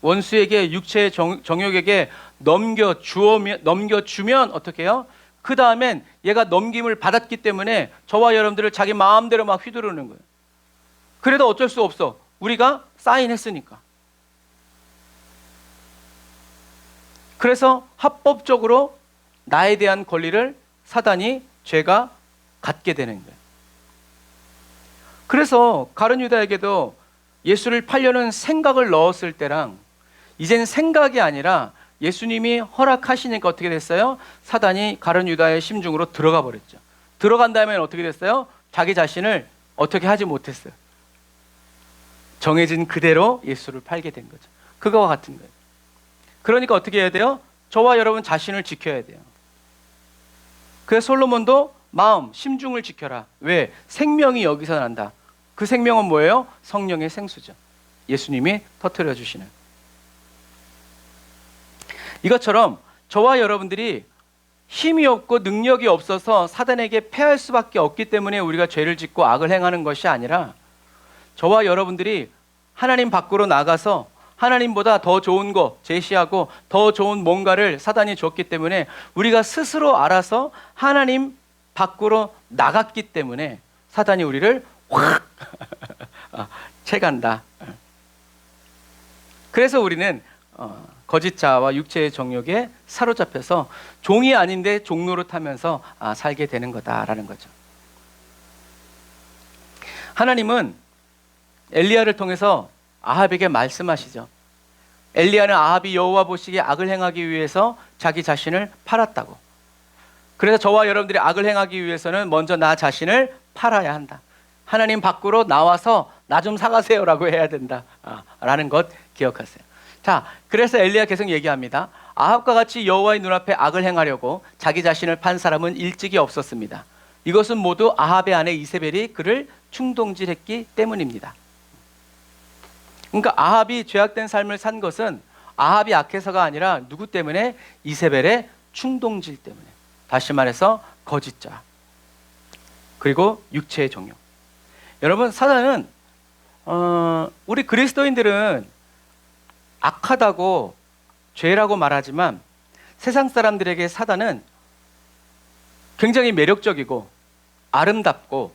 원수에게, 육체의 정욕에게 넘겨주면 어떻게 해요? 그 다음엔 얘가 넘김을 받았기 때문에 저와 여러분들을 자기 마음대로 막 휘두르는 거예요. 그래도 어쩔 수 없어. 우리가 사인했으니까. 그래서 합법적으로 나에 대한 권리를 사단이, 죄가 갖게 되는 거예요. 그래서 가룟 유다에게도 예수를 팔려는 생각을 넣었을 때랑 이젠 생각이 아니라 예수님이 허락하시니까 어떻게 됐어요? 사단이 가룟 유다의 심중으로 들어가 버렸죠. 들어간 다음에 어떻게 됐어요? 자기 자신을 어떻게 하지 못했어요. 정해진 그대로 예수를 팔게 된 거죠. 그거와 같은 거예요. 그러니까 어떻게 해야 돼요? 저와 여러분 자신을 지켜야 돼요. 그래서 솔로몬도 마음, 심중을 지켜라. 왜? 생명이 여기서 난다. 그 생명은 뭐예요? 성령의 생수죠. 예수님이 터뜨려 주시는. 이것처럼 저와 여러분들이 힘이 없고 능력이 없어서 사단에게 패할 수밖에 없기 때문에 우리가 죄를 짓고 악을 행하는 것이 아니라, 저와 여러분들이 하나님 밖으로 나가서 하나님보다 더 좋은 거 제시하고 더 좋은 뭔가를 사단이 줬기 때문에 우리가 스스로 알아서 하나님 밖으로 나갔기 때문에 사단이 우리를 확 채간다. 그래서 우리는 거짓자와 육체의 정욕에 사로잡혀서 종이 아닌데 종노릇하면서 살게 되는 거다라는 거죠. 하나님은 엘리야를 통해서 아합에게 말씀하시죠. 엘리야는 아합이 여호와 보시기에 악을 행하기 위해서 자기 자신을 팔았다고. 그래서 저와 여러분들이 악을 행하기 위해서는 먼저 나 자신을 팔아야 한다. 하나님 밖으로 나와서 나 좀 사가세요라고 해야 된다 라는 것 기억하세요. 자, 그래서 엘리야 계속 얘기합니다. 아합과 같이 여호와의 눈앞에 악을 행하려고 자기 자신을 판 사람은 일찍이 없었습니다. 이것은 모두 아합의 아내 이세벨이 그를 충동질했기 때문입니다. 그러니까 아합이 죄악된 삶을 산 것은 아합이 악해서가 아니라 누구 때문에? 이세벨의 충동질 때문에. 다시 말해서 거짓자, 그리고 육체의 정욕. 여러분, 사단은 우리 그리스도인들은 악하다고 죄라고 말하지만 세상 사람들에게 사단은 굉장히 매력적이고 아름답고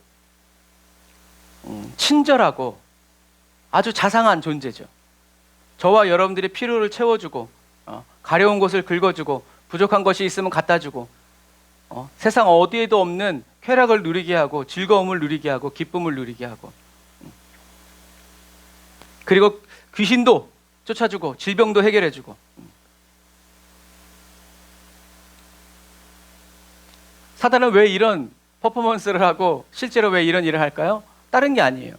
친절하고 아주 자상한 존재죠. 저와 여러분들의 필요를 채워주고 가려운 것을 긁어주고 부족한 것이 있으면 갖다주고 세상 어디에도 없는 쾌락을 누리게 하고 즐거움을 누리게 하고 기쁨을 누리게 하고, 그리고 귀신도 쫓아주고 질병도 해결해주고. 사단은 왜 이런 퍼포먼스를 하고 실제로 왜 이런 일을 할까요? 다른 게 아니에요.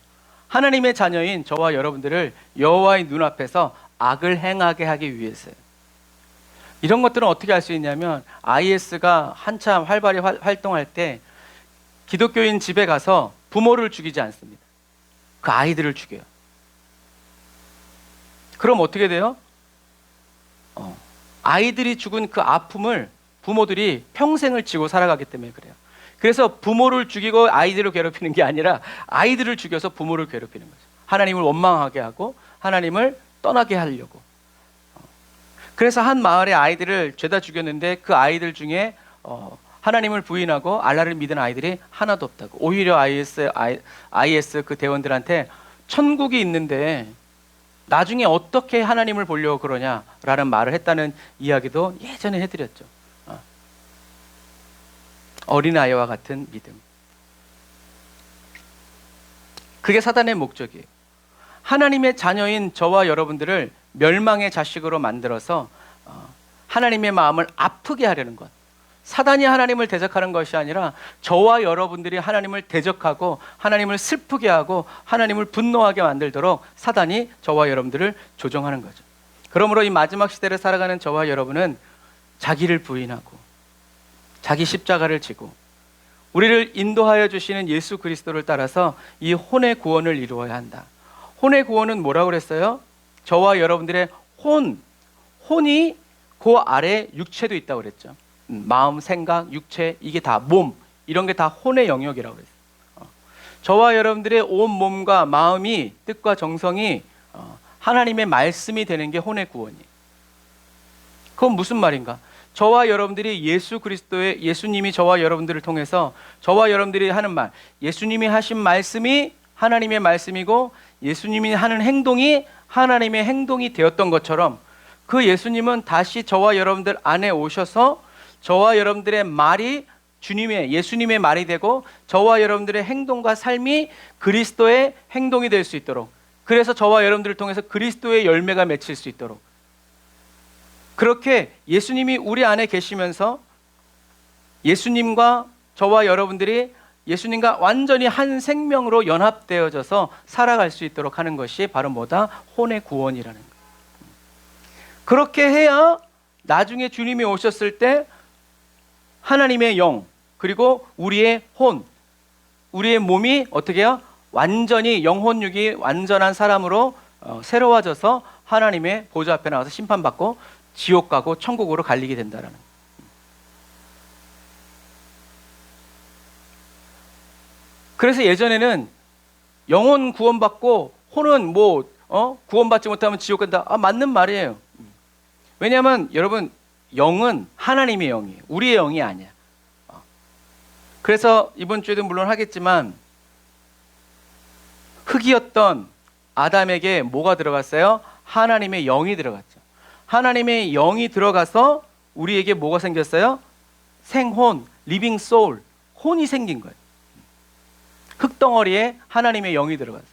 하나님의 자녀인 저와 여러분들을 여호와의 눈앞에서 악을 행하게 하기 위해서요. 이런 것들은 어떻게 할 수 있냐면, IS가 한참 활발히 활동할 때 기독교인 집에 가서 부모를 죽이지 않습니다. 그 아이들을 죽여요. 그럼 어떻게 돼요? 아이들이 죽은 그 아픔을 부모들이 평생을 지고 살아가기 때문에 그래요. 그래서 부모를 죽이고 아이들을 괴롭히는 게 아니라 아이들을 죽여서 부모를 괴롭히는 거죠. 하나님을 원망하게 하고 하나님을 떠나게 하려고. 그래서 한 마을의 아이들을 죄다 죽였는데 그 아이들 중에 하나님을 부인하고 알라를 믿은 아이들이 하나도 없다고. 오히려 IS 그 대원들한테 천국이 있는데 나중에 어떻게 하나님을 보려고 그러냐라는 말을 했다는 이야기도 예전에 해드렸죠. 어린아이와 같은 믿음. 그게 사단의 목적이에요. 하나님의 자녀인 저와 여러분들을 멸망의 자식으로 만들어서 하나님의 마음을 아프게 하려는 것. 사단이 하나님을 대적하는 것이 아니라 저와 여러분들이 하나님을 대적하고 하나님을 슬프게 하고 하나님을 분노하게 만들도록 사단이 저와 여러분들을 조종하는 거죠. 그러므로 이 마지막 시대를 살아가는 저와 여러분은 자기를 부인하고 자기 십자가를 지고 우리를 인도하여 주시는 예수 그리스도를 따라서 이 혼의 구원을 이루어야 한다. 혼의 구원은 뭐라고 그랬어요? 저와 여러분들의 혼이 그 아래 육체도 있다고 그랬죠. 마음, 생각, 육체, 이게 다 몸, 이런 게 다 혼의 영역이라고 그랬어요. 저와 여러분들의 온 몸과 마음이, 뜻과 정성이 하나님의 말씀이 되는 게 혼의 구원이에요. 그건 무슨 말인가? 저와 여러분들이 예수님이 저와 여러분들을 통해서 저와 여러분들이 하는 말, 예수님이 하신 말씀이 하나님의 말씀이고 예수님이 하는 행동이 하나님의 행동이 되었던 것처럼, 그 예수님은 다시 저와 여러분들 안에 오셔서 저와 여러분들의 말이 예수님의 말이 되고 저와 여러분들의 행동과 삶이 그리스도의 행동이 될 수 있도록, 그래서 저와 여러분들을 통해서 그리스도의 열매가 맺힐 수 있도록, 그렇게 예수님이 우리 안에 계시면서 예수님과 저와 여러분들이 예수님과 완전히 한 생명으로 연합되어져서 살아갈 수 있도록 하는 것이 바로 뭐다? 혼의 구원이라는 거예요. 그렇게 해야 나중에 주님이 오셨을 때 하나님의 영, 그리고 우리의 혼, 우리의 몸이 어떻게 해요? 완전히 영혼육이 완전한 사람으로 새로워져서 하나님의 보좌 앞에 나와서 심판받고 지옥 가고 천국으로 갈리게 된다라는 거예요. 그래서 예전에는 영혼 구원받고 혼은 구원받지 못하면 지옥 간다. 맞는 말이에요. 왜냐하면 여러분, 영은 하나님의 영이에요. 우리의 영이 아니야. 그래서 이번 주에도 물론 하겠지만, 흙이었던 아담에게 뭐가 들어갔어요? 하나님의 영이 들어갔죠. 하나님의 영이 들어가서 우리에게 뭐가 생겼어요? 생혼, 리빙 소울, 혼이 생긴 거예요. 흙덩어리에 하나님의 영이 들어갔어요.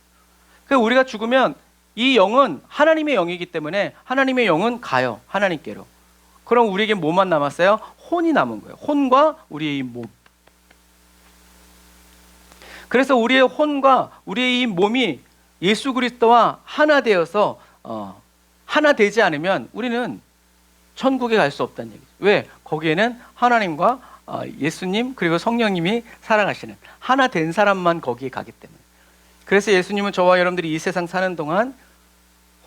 그래서 우리가 죽으면 이 영은 하나님의 영이기 때문에 하나님의 영은 가요, 하나님께로. 그럼 우리에게 뭐만 남았어요? 혼이 남은 거예요. 혼과 우리의 이 몸. 그래서 우리의 혼과 우리의 이 몸이 예수 그리스도와 하나 되어서 하나 되지 않으면 우리는 천국에 갈 수 없다는 얘기죠. 왜? 거기에는 하나님과 예수님 그리고 성령님이 살아가시는, 하나 된 사람만 거기에 가기 때문에. 그래서 예수님은 저와 여러분들이 이 세상 사는 동안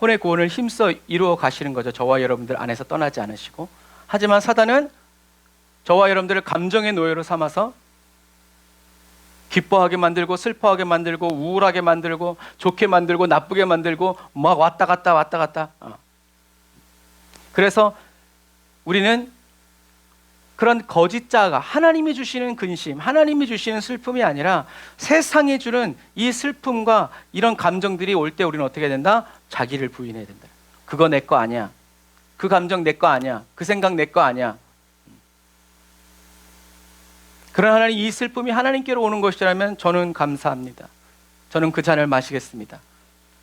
혼의 구원을 힘써 이루어 가시는 거죠. 저와 여러분들 안에서 떠나지 않으시고. 하지만 사단은 저와 여러분들을 감정의 노예로 삼아서 기뻐하게 만들고 슬퍼하게 만들고 우울하게 만들고 좋게 만들고 나쁘게 만들고 막 왔다 갔다. 그래서 우리는 그런 거짓 자아가, 하나님이 주시는 근심, 하나님이 주시는 슬픔이 아니라 세상이 주는 이 슬픔과 이런 감정들이 올 때 우리는 어떻게 해야 된다? 자기를 부인해야 된다. 그거 내 거 아니야. 그 감정 내 거 아니야. 그 생각 내 거 아니야. 그러나 하나님, 이 슬픔이 하나님께로 오는 것이라면 저는 감사합니다. 저는 그 잔을 마시겠습니다.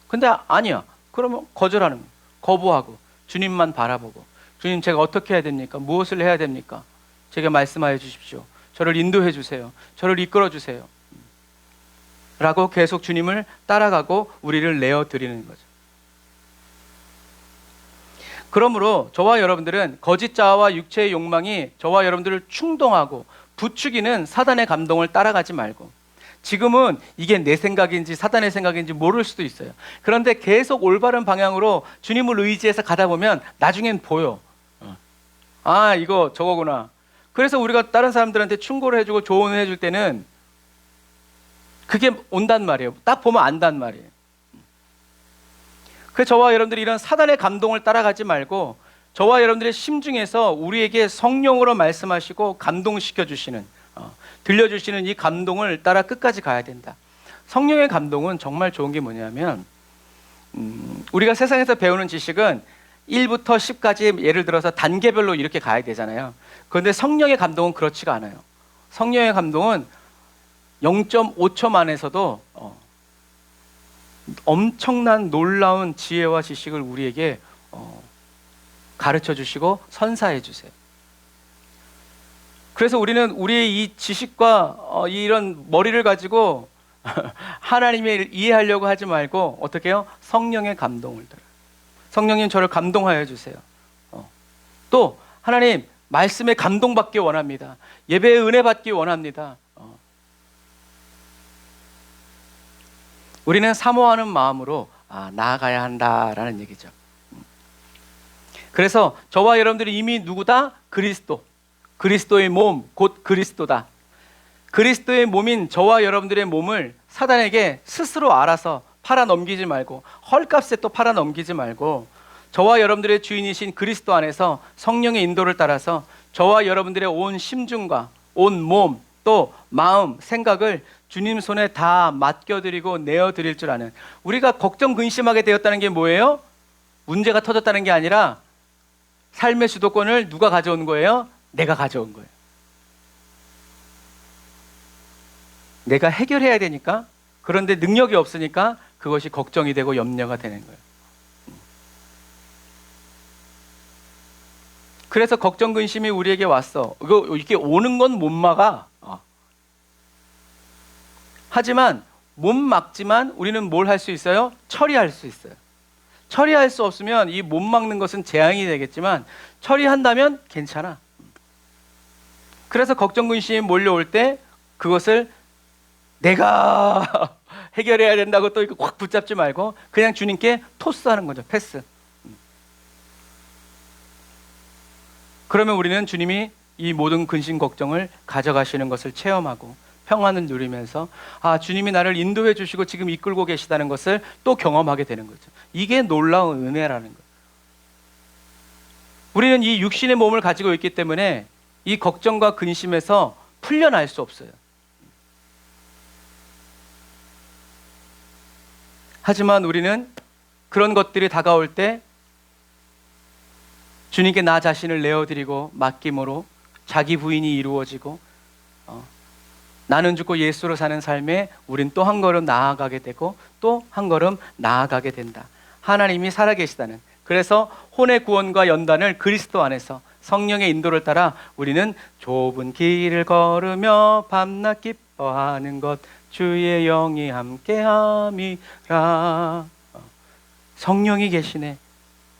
근데 아니야. 그러면 거절하는 거예요. 거부하고 주님만 바라보고, 주님 제가 어떻게 해야 됩니까? 무엇을 해야 됩니까? 제게 말씀하여 주십시오. 저를 인도해 주세요. 저를 이끌어 주세요. 라고 계속 주님을 따라가고 우리를 내어드리는 거죠. 그러므로 저와 여러분들은 거짓 자아와 육체의 욕망이 저와 여러분들을 충동하고 부추기는 사단의 감동을 따라가지 말고, 지금은 이게 내 생각인지 사단의 생각인지 모를 수도 있어요. 그런데 계속 올바른 방향으로 주님을 의지해서 가다 보면 나중엔 보여. 이거 저거구나. 그래서 우리가 다른 사람들한테 충고를 해주고 조언을 해줄 때는 그게 온단 말이에요. 딱 보면 안단 말이에요. 그래서 저와 여러분들이 이런 사단의 감동을 따라가지 말고 저와 여러분들의 심중에서 우리에게 성령으로 말씀하시고 감동시켜 주시는, 들려주시는 이 감동을 따라 끝까지 가야 된다. 성령의 감동은 정말 좋은 게 뭐냐면, 우리가 세상에서 배우는 지식은 1부터 10까지 예를 들어서 단계별로 이렇게 가야 되잖아요. 그런데 성령의 감동은 그렇지가 않아요. 성령의 감동은 0.5초 만에서도 엄청난 놀라운 지혜와 지식을 우리에게 가르쳐 주시고 선사해 주세요. 그래서 우리는 우리의 이 지식과 이런 머리를 가지고 하나님을 이해하려고 하지 말고 어떻게 해요? 성령의 감동을 들어요. 성령님 저를 감동하여 주세요. 또 하나님 말씀에 감동받기 원합니다. 예배의 은혜 받기 원합니다. 우리는 사모하는 마음으로 나아가야 한다라는 얘기죠. 그래서 저와 여러분들이 이미 누구다? 그리스도의 몸, 곧 그리스도다. 그리스도의 몸인 저와 여러분들의 몸을 사단에게 스스로 알아서 팔아 넘기지 말고 헐값에 또 팔아 넘기지 말고 저와 여러분들의 주인이신 그리스도 안에서 성령의 인도를 따라서 저와 여러분들의 온 심중과 온 몸 또 마음, 생각을 주님 손에 다 맡겨드리고 내어드릴 줄 아는, 우리가 걱정 근심하게 되었다는 게 뭐예요? 문제가 터졌다는 게 아니라 삶의 주도권을 누가 가져온 거예요? 내가 가져온 거예요. 내가 해결해야 되니까, 그런데 능력이 없으니까 그것이 걱정이 되고 염려가 되는 거예요. 그래서 걱정 근심이 우리에게 왔어. 이렇게 오는 건 못 막아. 하지만 못 막지만 우리는 뭘 할 수 있어요? 처리할 수 있어요. 처리할 수 없으면 이 못 막는 것은 재앙이 되겠지만 처리한다면 괜찮아. 그래서 걱정 근심이 몰려올 때 그것을 내가 해결해야 된다고 또 이렇게 확 붙잡지 말고 그냥 주님께 토스하는 거죠. 패스. 그러면 우리는 주님이 이 모든 근심 걱정을 가져가시는 것을 체험하고 평안을 누리면서 주님이 나를 인도해 주시고 지금 이끌고 계시다는 것을 또 경험하게 되는 거죠. 이게 놀라운 은혜라는 거예요. 우리는 이 육신의 몸을 가지고 있기 때문에 이 걱정과 근심에서 풀려날 수 없어요. 하지만 우리는 그런 것들이 다가올 때 주님께 나 자신을 내어드리고 맡김으로 자기 부인이 이루어지고 나는 죽고 예수로 사는 삶에 우린 또 한 걸음 나아가게 되고 또 한 걸음 나아가게 된다. 하나님이 살아계시다는, 그래서 혼의 구원과 연단을 그리스도 안에서 성령의 인도를 따라 우리는 좁은 길을 걸으며 밤낮 기뻐하는 것 주의 영이 함께함이라. 성령이 계시네.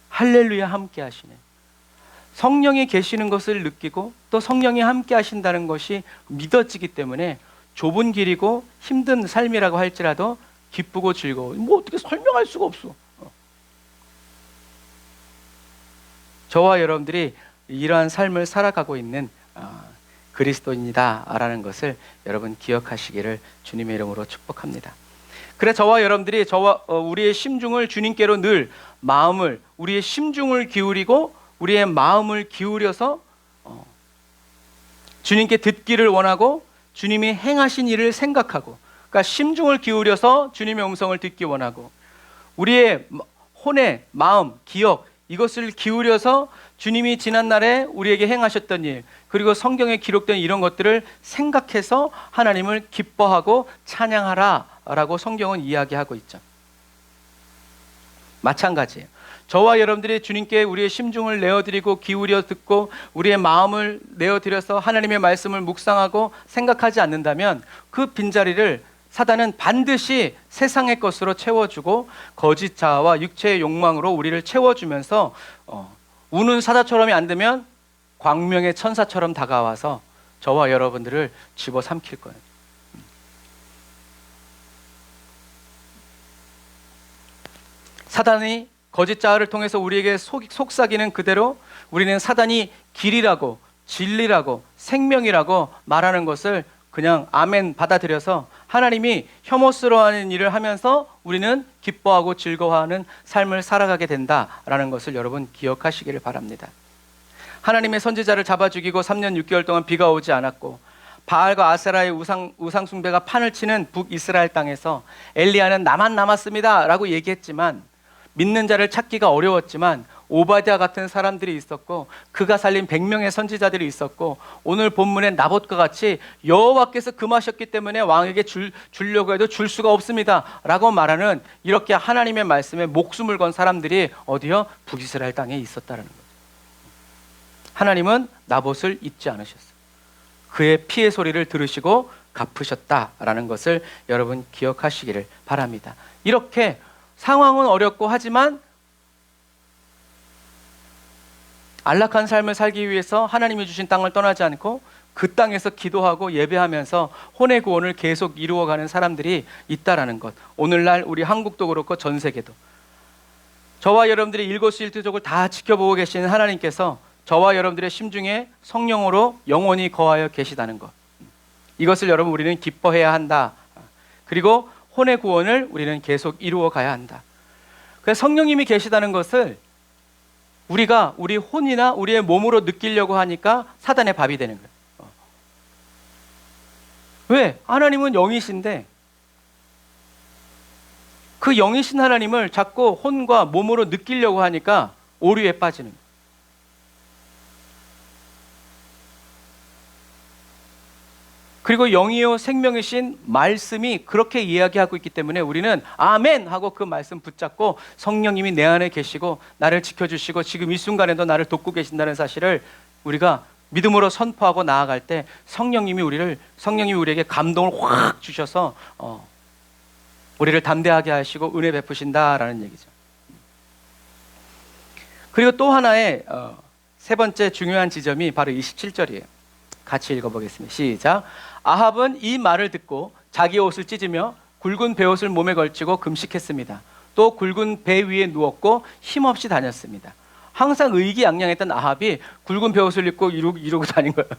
할렐루야, 함께 하시네. 성령이 계시는 것을 느끼고 또 성령이 함께 하신다는 것이 믿어지기 때문에 좁은 길이고 힘든 삶이라고 할지라도 기쁘고 즐거워. 뭐 어떻게 설명할 수가 없어. 저와 여러분들이 이러한 삶을 살아가고 있는 그리스도인이다라는 것을 여러분 기억하시기를 주님의 이름으로 축복합니다. 그래 저와 여러분들이 우리의 심중을 주님께로 늘 우리의 심중을 기울이고 우리의 마음을 기울여서 주님께 듣기를 원하고 주님이 행하신 일을 생각하고, 그러니까 심중을 기울여서 주님의 음성을 듣기 원하고 우리의 혼의 마음, 기억 이것을 기울여서 주님이 지난날에 우리에게 행하셨던 일 그리고 성경에 기록된 이런 것들을 생각해서 하나님을 기뻐하고 찬양하라 라고 성경은 이야기하고 있죠. 마찬가지예요. 저와 여러분들이 주님께 우리의 심중을 내어드리고 기울여 듣고 우리의 마음을 내어드려서 하나님의 말씀을 묵상하고 생각하지 않는다면 그 빈자리를 사단은 반드시 세상의 것으로 채워주고 거짓 자아와 육체의 욕망으로 우리를 채워주면서 우는 사자처럼이 안 되면 광명의 천사처럼 다가와서 저와 여러분들을 집어삼킬 거예요. 사단이 거짓 자아를 통해서 우리에게 속삭이는 그대로 우리는 사단이 길이라고 진리라고 생명이라고 말하는 것을 그냥 아멘 받아들여서 하나님이 혐오스러워하는 일을 하면서 우리는 기뻐하고 즐거워하는 삶을 살아가게 된다라는 것을 여러분 기억하시기를 바랍니다. 하나님의 선지자를 잡아 죽이고 3년 6개월 동안 비가 오지 않았고 바알과 아세라의 우상 숭배가 판을 치는 북이스라엘 땅에서 엘리야는 나만 남았습니다 라고 얘기했지만 믿는 자를 찾기가 어려웠지만 오바댜 같은 사람들이 있었고 그가 살린 100명의 선지자들이 있었고 오늘 본문의 나봇과 같이 여호와께서 금하셨기 때문에 왕에게 주려고 해도 줄 수가 없습니다 라고 말하는 이렇게 하나님의 말씀에 목숨을 건 사람들이 어디요? 북이스라엘 땅에 있었다는 거죠. 하나님은 나봇을 잊지 않으셨어요. 그의 피의 소리를 들으시고 갚으셨다라는 것을 여러분 기억하시기를 바랍니다. 이렇게 상황은 어렵고 하지만 안락한 삶을 살기 위해서 하나님이 주신 땅을 떠나지 않고 그 땅에서 기도하고 예배하면서 혼의 구원을 계속 이루어가는 사람들이 있다라는 것. 오늘날 우리 한국도 그렇고 전 세계도 저와 여러분들이 일거수일투족을 다 지켜보고 계시는 하나님께서 저와 여러분들의 심중에 성령으로 영원히 거하여 계시다는 것. 이것을 여러분 우리는 기뻐해야 한다. 그리고 혼의 구원을 우리는 계속 이루어 가야 한다. 그래서 성령님이 계시다는 것을 우리가 우리 혼이나 우리의 몸으로 느끼려고 하니까 사단의 밥이 되는 거예요. 왜? 하나님은 영이신데 그 영이신 하나님을 자꾸 혼과 몸으로 느끼려고 하니까 오류에 빠지는 거예요. 그리고 영이요 생명이신 말씀이 그렇게 이야기하고 있기 때문에 우리는 아멘 하고 그 말씀 붙잡고 성령님이 내 안에 계시고 나를 지켜주시고 지금 이 순간에도 나를 돕고 계신다는 사실을 우리가 믿음으로 선포하고 나아갈 때 성령님이 우리에게 감동을 확 주셔서 우리를 담대하게 하시고 은혜 베푸신다라는 얘기죠. 그리고 또 하나의 세 번째 중요한 지점이 바로 27절이에요. 같이 읽어보겠습니다. 시작. 아합은 이 말을 듣고 자기 옷을 찢으며 굵은 베옷을 몸에 걸치고 금식했습니다. 또 굵은 배 위에 누웠고 힘없이 다녔습니다. 항상 의기양양했던 아합이 굵은 베옷을 입고 이러고 다닌 거예요.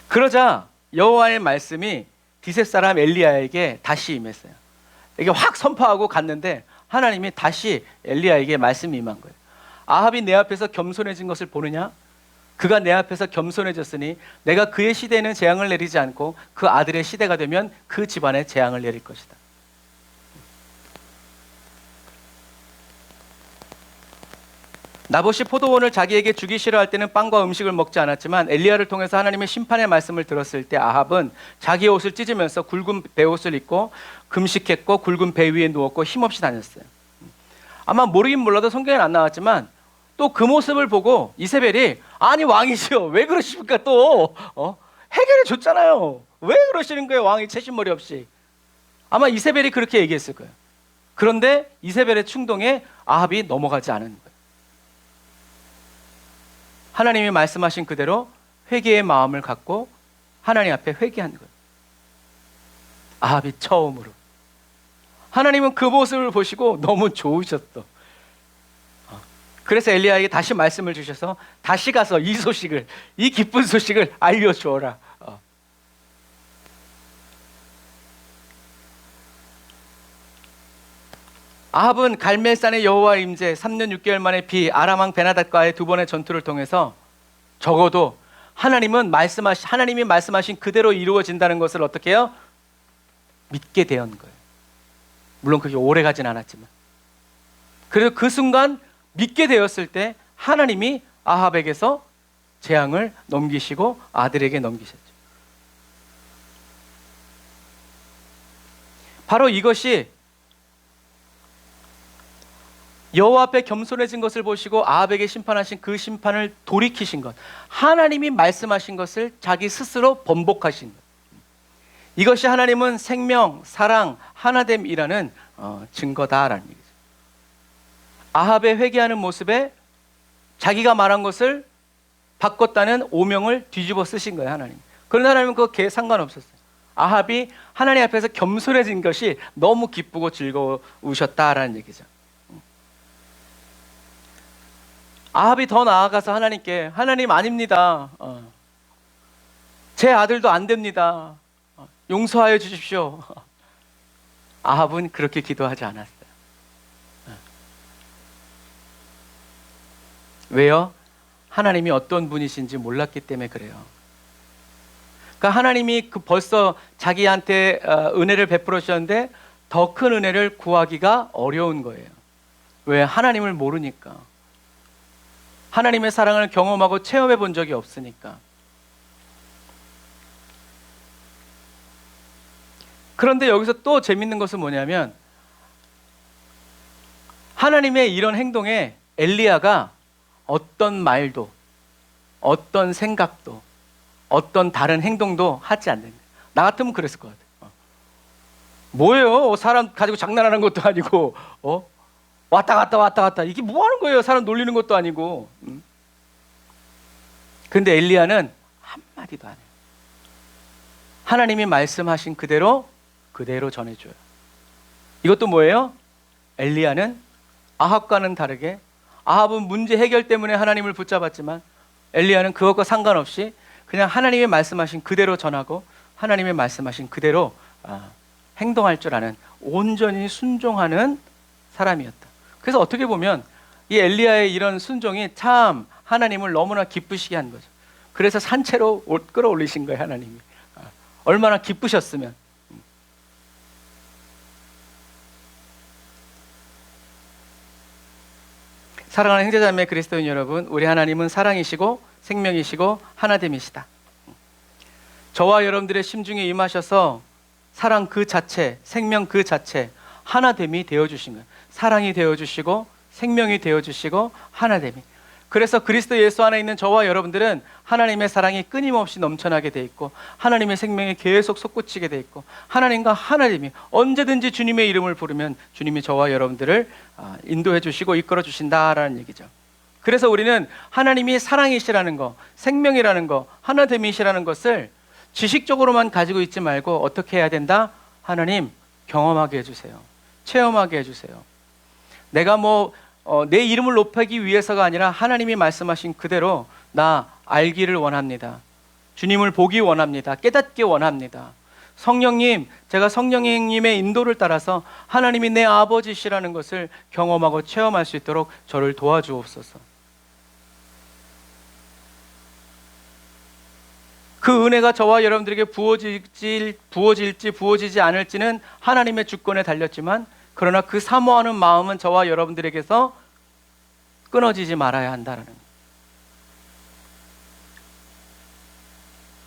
그러자 여호와의 말씀이 디셋 사람 엘리야에게 다시 임했어요. 이게 확 선포하고 갔는데 하나님이 다시 엘리야에게 말씀이 임한 거예요. 아합이 내 앞에서 겸손해진 것을 보느냐? 그가 내 앞에서 겸손해졌으니 내가 그의 시대에는 재앙을 내리지 않고 그 아들의 시대가 되면 그 집안에 재앙을 내릴 것이다. 나봇이 포도원을 자기에게 주기 싫어할 때는 빵과 음식을 먹지 않았지만 엘리야를 통해서 하나님의 심판의 말씀을 들었을 때 아합은 자기의 옷을 찢으면서 굵은 베옷을 입고 금식했고 굵은 배 위에 누웠고 힘없이 다녔어요. 아마 모르긴 몰라도 성경에는 안 나왔지만 또 그 모습을 보고 이세벨이 아니 왕이시여 왜 그러십니까 또 해결해 줬잖아요. 왜 그러시는 거예요 왕이 채신머리 없이. 아마 이세벨이 그렇게 얘기했을 거예요. 그런데 이세벨의 충동에 아합이 넘어가지 않은 거예요. 하나님이 말씀하신 그대로 회개의 마음을 갖고 하나님 앞에 회개한 거예요. 아합이 처음으로. 하나님은 그 모습을 보시고 너무 좋으셨어. 그래서 엘리야에게 다시 말씀을 주셔서 다시 가서 이 기쁜 소식을 알려주어라. 아합은 갈멜산의 여호와 임재 3년 6개월 만에 비 아람 왕 베나닷과의 두 번의 전투를 통해서 적어도 하나님이 말씀하신 그대로 이루어진다는 것을 어떻게 해요? 믿게 된 거예요. 물론 그게 오래 가진 않았지만. 그래서 그 순간 믿게 되었을 때 하나님이 아합에게서 재앙을 넘기시고 아들에게 넘기셨죠. 바로 이것이 여호와 앞에 겸손해진 것을 보시고 아합에게 심판하신 그 심판을 돌이키신 것, 하나님이 말씀하신 것을 자기 스스로 번복하신 것, 이것이 하나님은 생명, 사랑, 하나됨이라는 증거다라는 얘기죠. 아합의 회개하는 모습에 자기가 말한 것을 바꿨다는 오명을 뒤집어 쓰신 거예요, 하나님. 그런데 하나님은 그거 상관없었어요. 아합이 하나님 앞에서 겸손해진 것이 너무 기쁘고 즐거우셨다라는 얘기죠. 아합이 더 나아가서 하나님께 하나님 아닙니다. 제 아들도 안 됩니다. 용서하여 주십시오. 아합은 그렇게 기도하지 않았어요. 왜요? 하나님이 어떤 분이신지 몰랐기 때문에 그래요. 그러니까 하나님이 벌써 자기한테 은혜를 베풀어 주셨는데 더 큰 은혜를 구하기가 어려운 거예요. 왜? 하나님을 모르니까. 하나님의 사랑을 경험하고 체험해 본 적이 없으니까. 그런데 여기서 또 재밌는 것은 뭐냐면 하나님의 이런 행동에 엘리야가 어떤 말도 어떤 생각도 어떤 다른 행동도 하지 않는 거예요. 나 같으면 그랬을 것 같아요. 뭐예요? 사람 가지고 장난하는 것도 아니고 왔다 갔다 이게 뭐 하는 거예요? 사람 놀리는 것도 아니고. 근데 엘리야는 한마디도 안 해요. 하나님이 말씀하신 그대로 전해줘요. 이것도 뭐예요? 엘리야는 아합과는 다르게 아합은 문제 해결 때문에 하나님을 붙잡았지만 엘리야는 그것과 상관없이 그냥 하나님이 말씀하신 그대로 전하고 하나님의 말씀하신 그대로 행동할 줄 아는, 온전히 순종하는 사람이었다. 그래서 어떻게 보면 이 엘리야의 이런 순종이 참 하나님을 너무나 기쁘시게 한 거죠. 그래서 산채로 끌어올리신 거예요, 하나님이. 얼마나 기쁘셨으면. 사랑하는 형제자매 그리스도인 여러분, 우리 하나님은 사랑이시고 생명이시고 하나됨이시다. 저와 여러분들의 심중에 임하셔서 사랑 그 자체, 생명 그 자체, 하나됨이 되어주신 거예요. 사랑이 되어주시고 생명이 되어주시고 하나됨이. 그래서 그리스도 예수 안에 있는 저와 여러분들은 하나님의 사랑이 끊임없이 넘쳐나게 돼 있고, 하나님의 생명이 계속 솟구치게 돼 있고, 하나님과 하나님이 언제든지 주님의 이름을 부르면 주님이 저와 여러분들을 인도해 주시고 이끌어 주신다라는 얘기죠. 그래서 우리는 하나님이 사랑이시라는 거, 생명이라는 거, 하나됨이시라는 것을 지식적으로만 가지고 있지 말고 어떻게 해야 된다? 하나님 경험하게 해주세요. 체험하게 해주세요. 내가 내 이름을 높이기 위해서가 아니라 하나님이 말씀하신 그대로 나 알기를 원합니다. 주님을 보기 원합니다. 깨닫기 원합니다. 성령님, 제가 성령님의 인도를 따라서 하나님이 내 아버지시라는 것을 경험하고 체험할 수 있도록 저를 도와주옵소서. 그 은혜가 저와 여러분들에게 부어질지 부어지지 않을지는 하나님의 주권에 달렸지만, 그러나 그 사모하는 마음은 저와 여러분들에게서 끊어지지 말아야 한다는 거예요.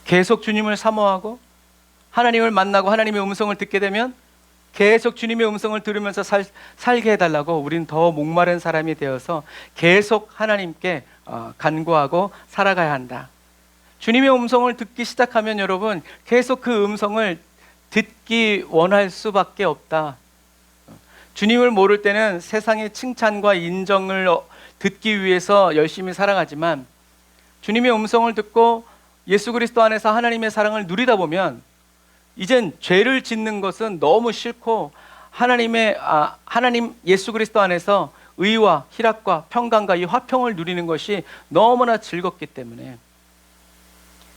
계속 주님을 사모하고 하나님을 만나고 하나님의 음성을 듣게 되면 계속 주님의 음성을 들으면서 살게 해달라고, 우린 더 목마른 사람이 되어서 계속 하나님께 간구하고 살아가야 한다. 주님의 음성을 듣기 시작하면 여러분 계속 그 음성을 듣기 원할 수밖에 없다. 주님을 모를 때는 세상의 칭찬과 인정을 듣기 위해서 열심히 살아가지만, 주님의 음성을 듣고 예수 그리스도 안에서 하나님의 사랑을 누리다 보면 이젠 죄를 짓는 것은 너무 싫고, 하나님 예수 그리스도 안에서 의와 희락과 평강과 이 화평을 누리는 것이 너무나 즐겁기 때문에,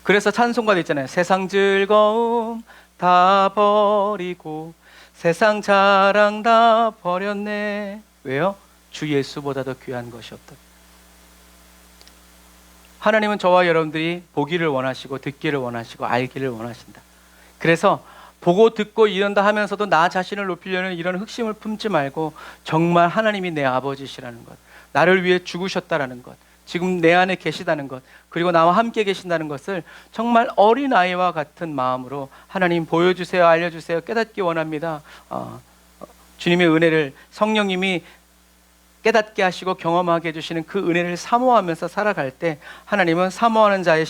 그래서 찬송가도 있잖아요. 세상 즐거움 다 버리고 세상 자랑 다 버렸네. 왜요? 주 예수보다 더 귀한 것이 없다. 하나님은 저와 여러분들이 보기를 원하시고 듣기를 원하시고 알기를 원하신다. 그래서 보고 듣고 이런다 하면서도 나 자신을 높이려는 이런 흑심을 품지 말고, 정말 하나님이 내 아버지시라는 것, 나를 위해 죽으셨다라는 것, 지금 내 안에 계시다는 것, 그리고 나와 함께 계신다는 것을 정말 어린아이와 같은 마음으로 하나님 보여주세요, 알려주세요, 깨닫기 원합니다. 주님의 은혜를, 성령님이 깨닫게 하시고 경험하게 해주시는 그 은혜를 사모하면서 살아갈 때 하나님은 사모하는 자의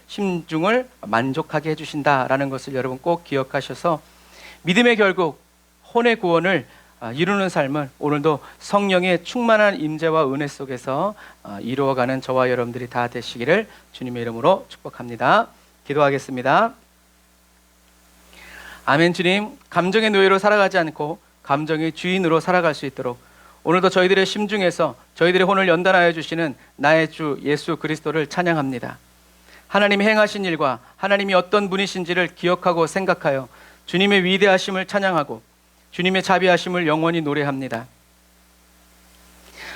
심중을 만족하게 해주신다라는 것을 여러분 꼭 기억하셔서, 믿음의 결국 혼의 구원을 이루는 삶을 오늘도 성령의 충만한 임재와 은혜 속에서 이루어가는 저와 여러분들이 다 되시기를 주님의 이름으로 축복합니다. 기도하겠습니다. 아멘. 주님, 감정의 노예로 살아가지 않고 감정의 주인으로 살아갈 수 있도록 오늘도 저희들의 심중에서 저희들의 혼을 연단하여 주시는 나의 주 예수 그리스도를 찬양합니다. 하나님이 행하신 일과 하나님이 어떤 분이신지를 기억하고 생각하여 주님의 위대하심을 찬양하고 주님의 자비하심을 영원히 노래합니다.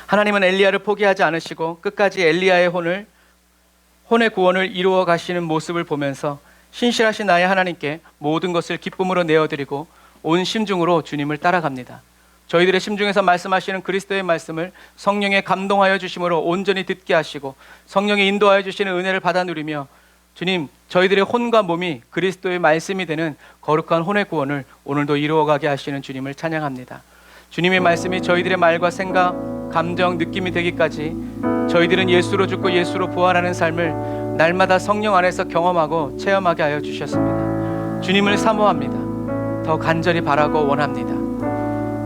하나님은 엘리야를 포기하지 않으시고 끝까지 엘리야의 혼의 구원을 이루어 가시는 모습을 보면서 신실하신 나의 하나님께 모든 것을 기쁨으로 내어드리고 온 심중으로 주님을 따라갑니다. 저희들의 심중에서 말씀하시는 그리스도의 말씀을 성령에 감동하여 주심으로 온전히 듣게 하시고 성령에 인도하여 주시는 은혜를 받아 누리며, 주님, 저희들의 혼과 몸이 그리스도의 말씀이 되는 거룩한 혼의 구원을 오늘도 이루어가게 하시는 주님을 찬양합니다. 주님의 말씀이 저희들의 말과 생각, 감정, 느낌이 되기까지 저희들은 예수로 죽고 예수로 부활하는 삶을 날마다 성령 안에서 경험하고 체험하게 하여 주셨습니다. 주님을 사모합니다. 더 간절히 바라고 원합니다.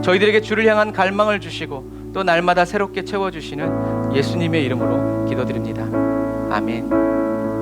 저희들에게 주를 향한 갈망을 주시고 또 날마다 새롭게 채워주시는 예수님의 이름으로 기도드립니다. 아멘.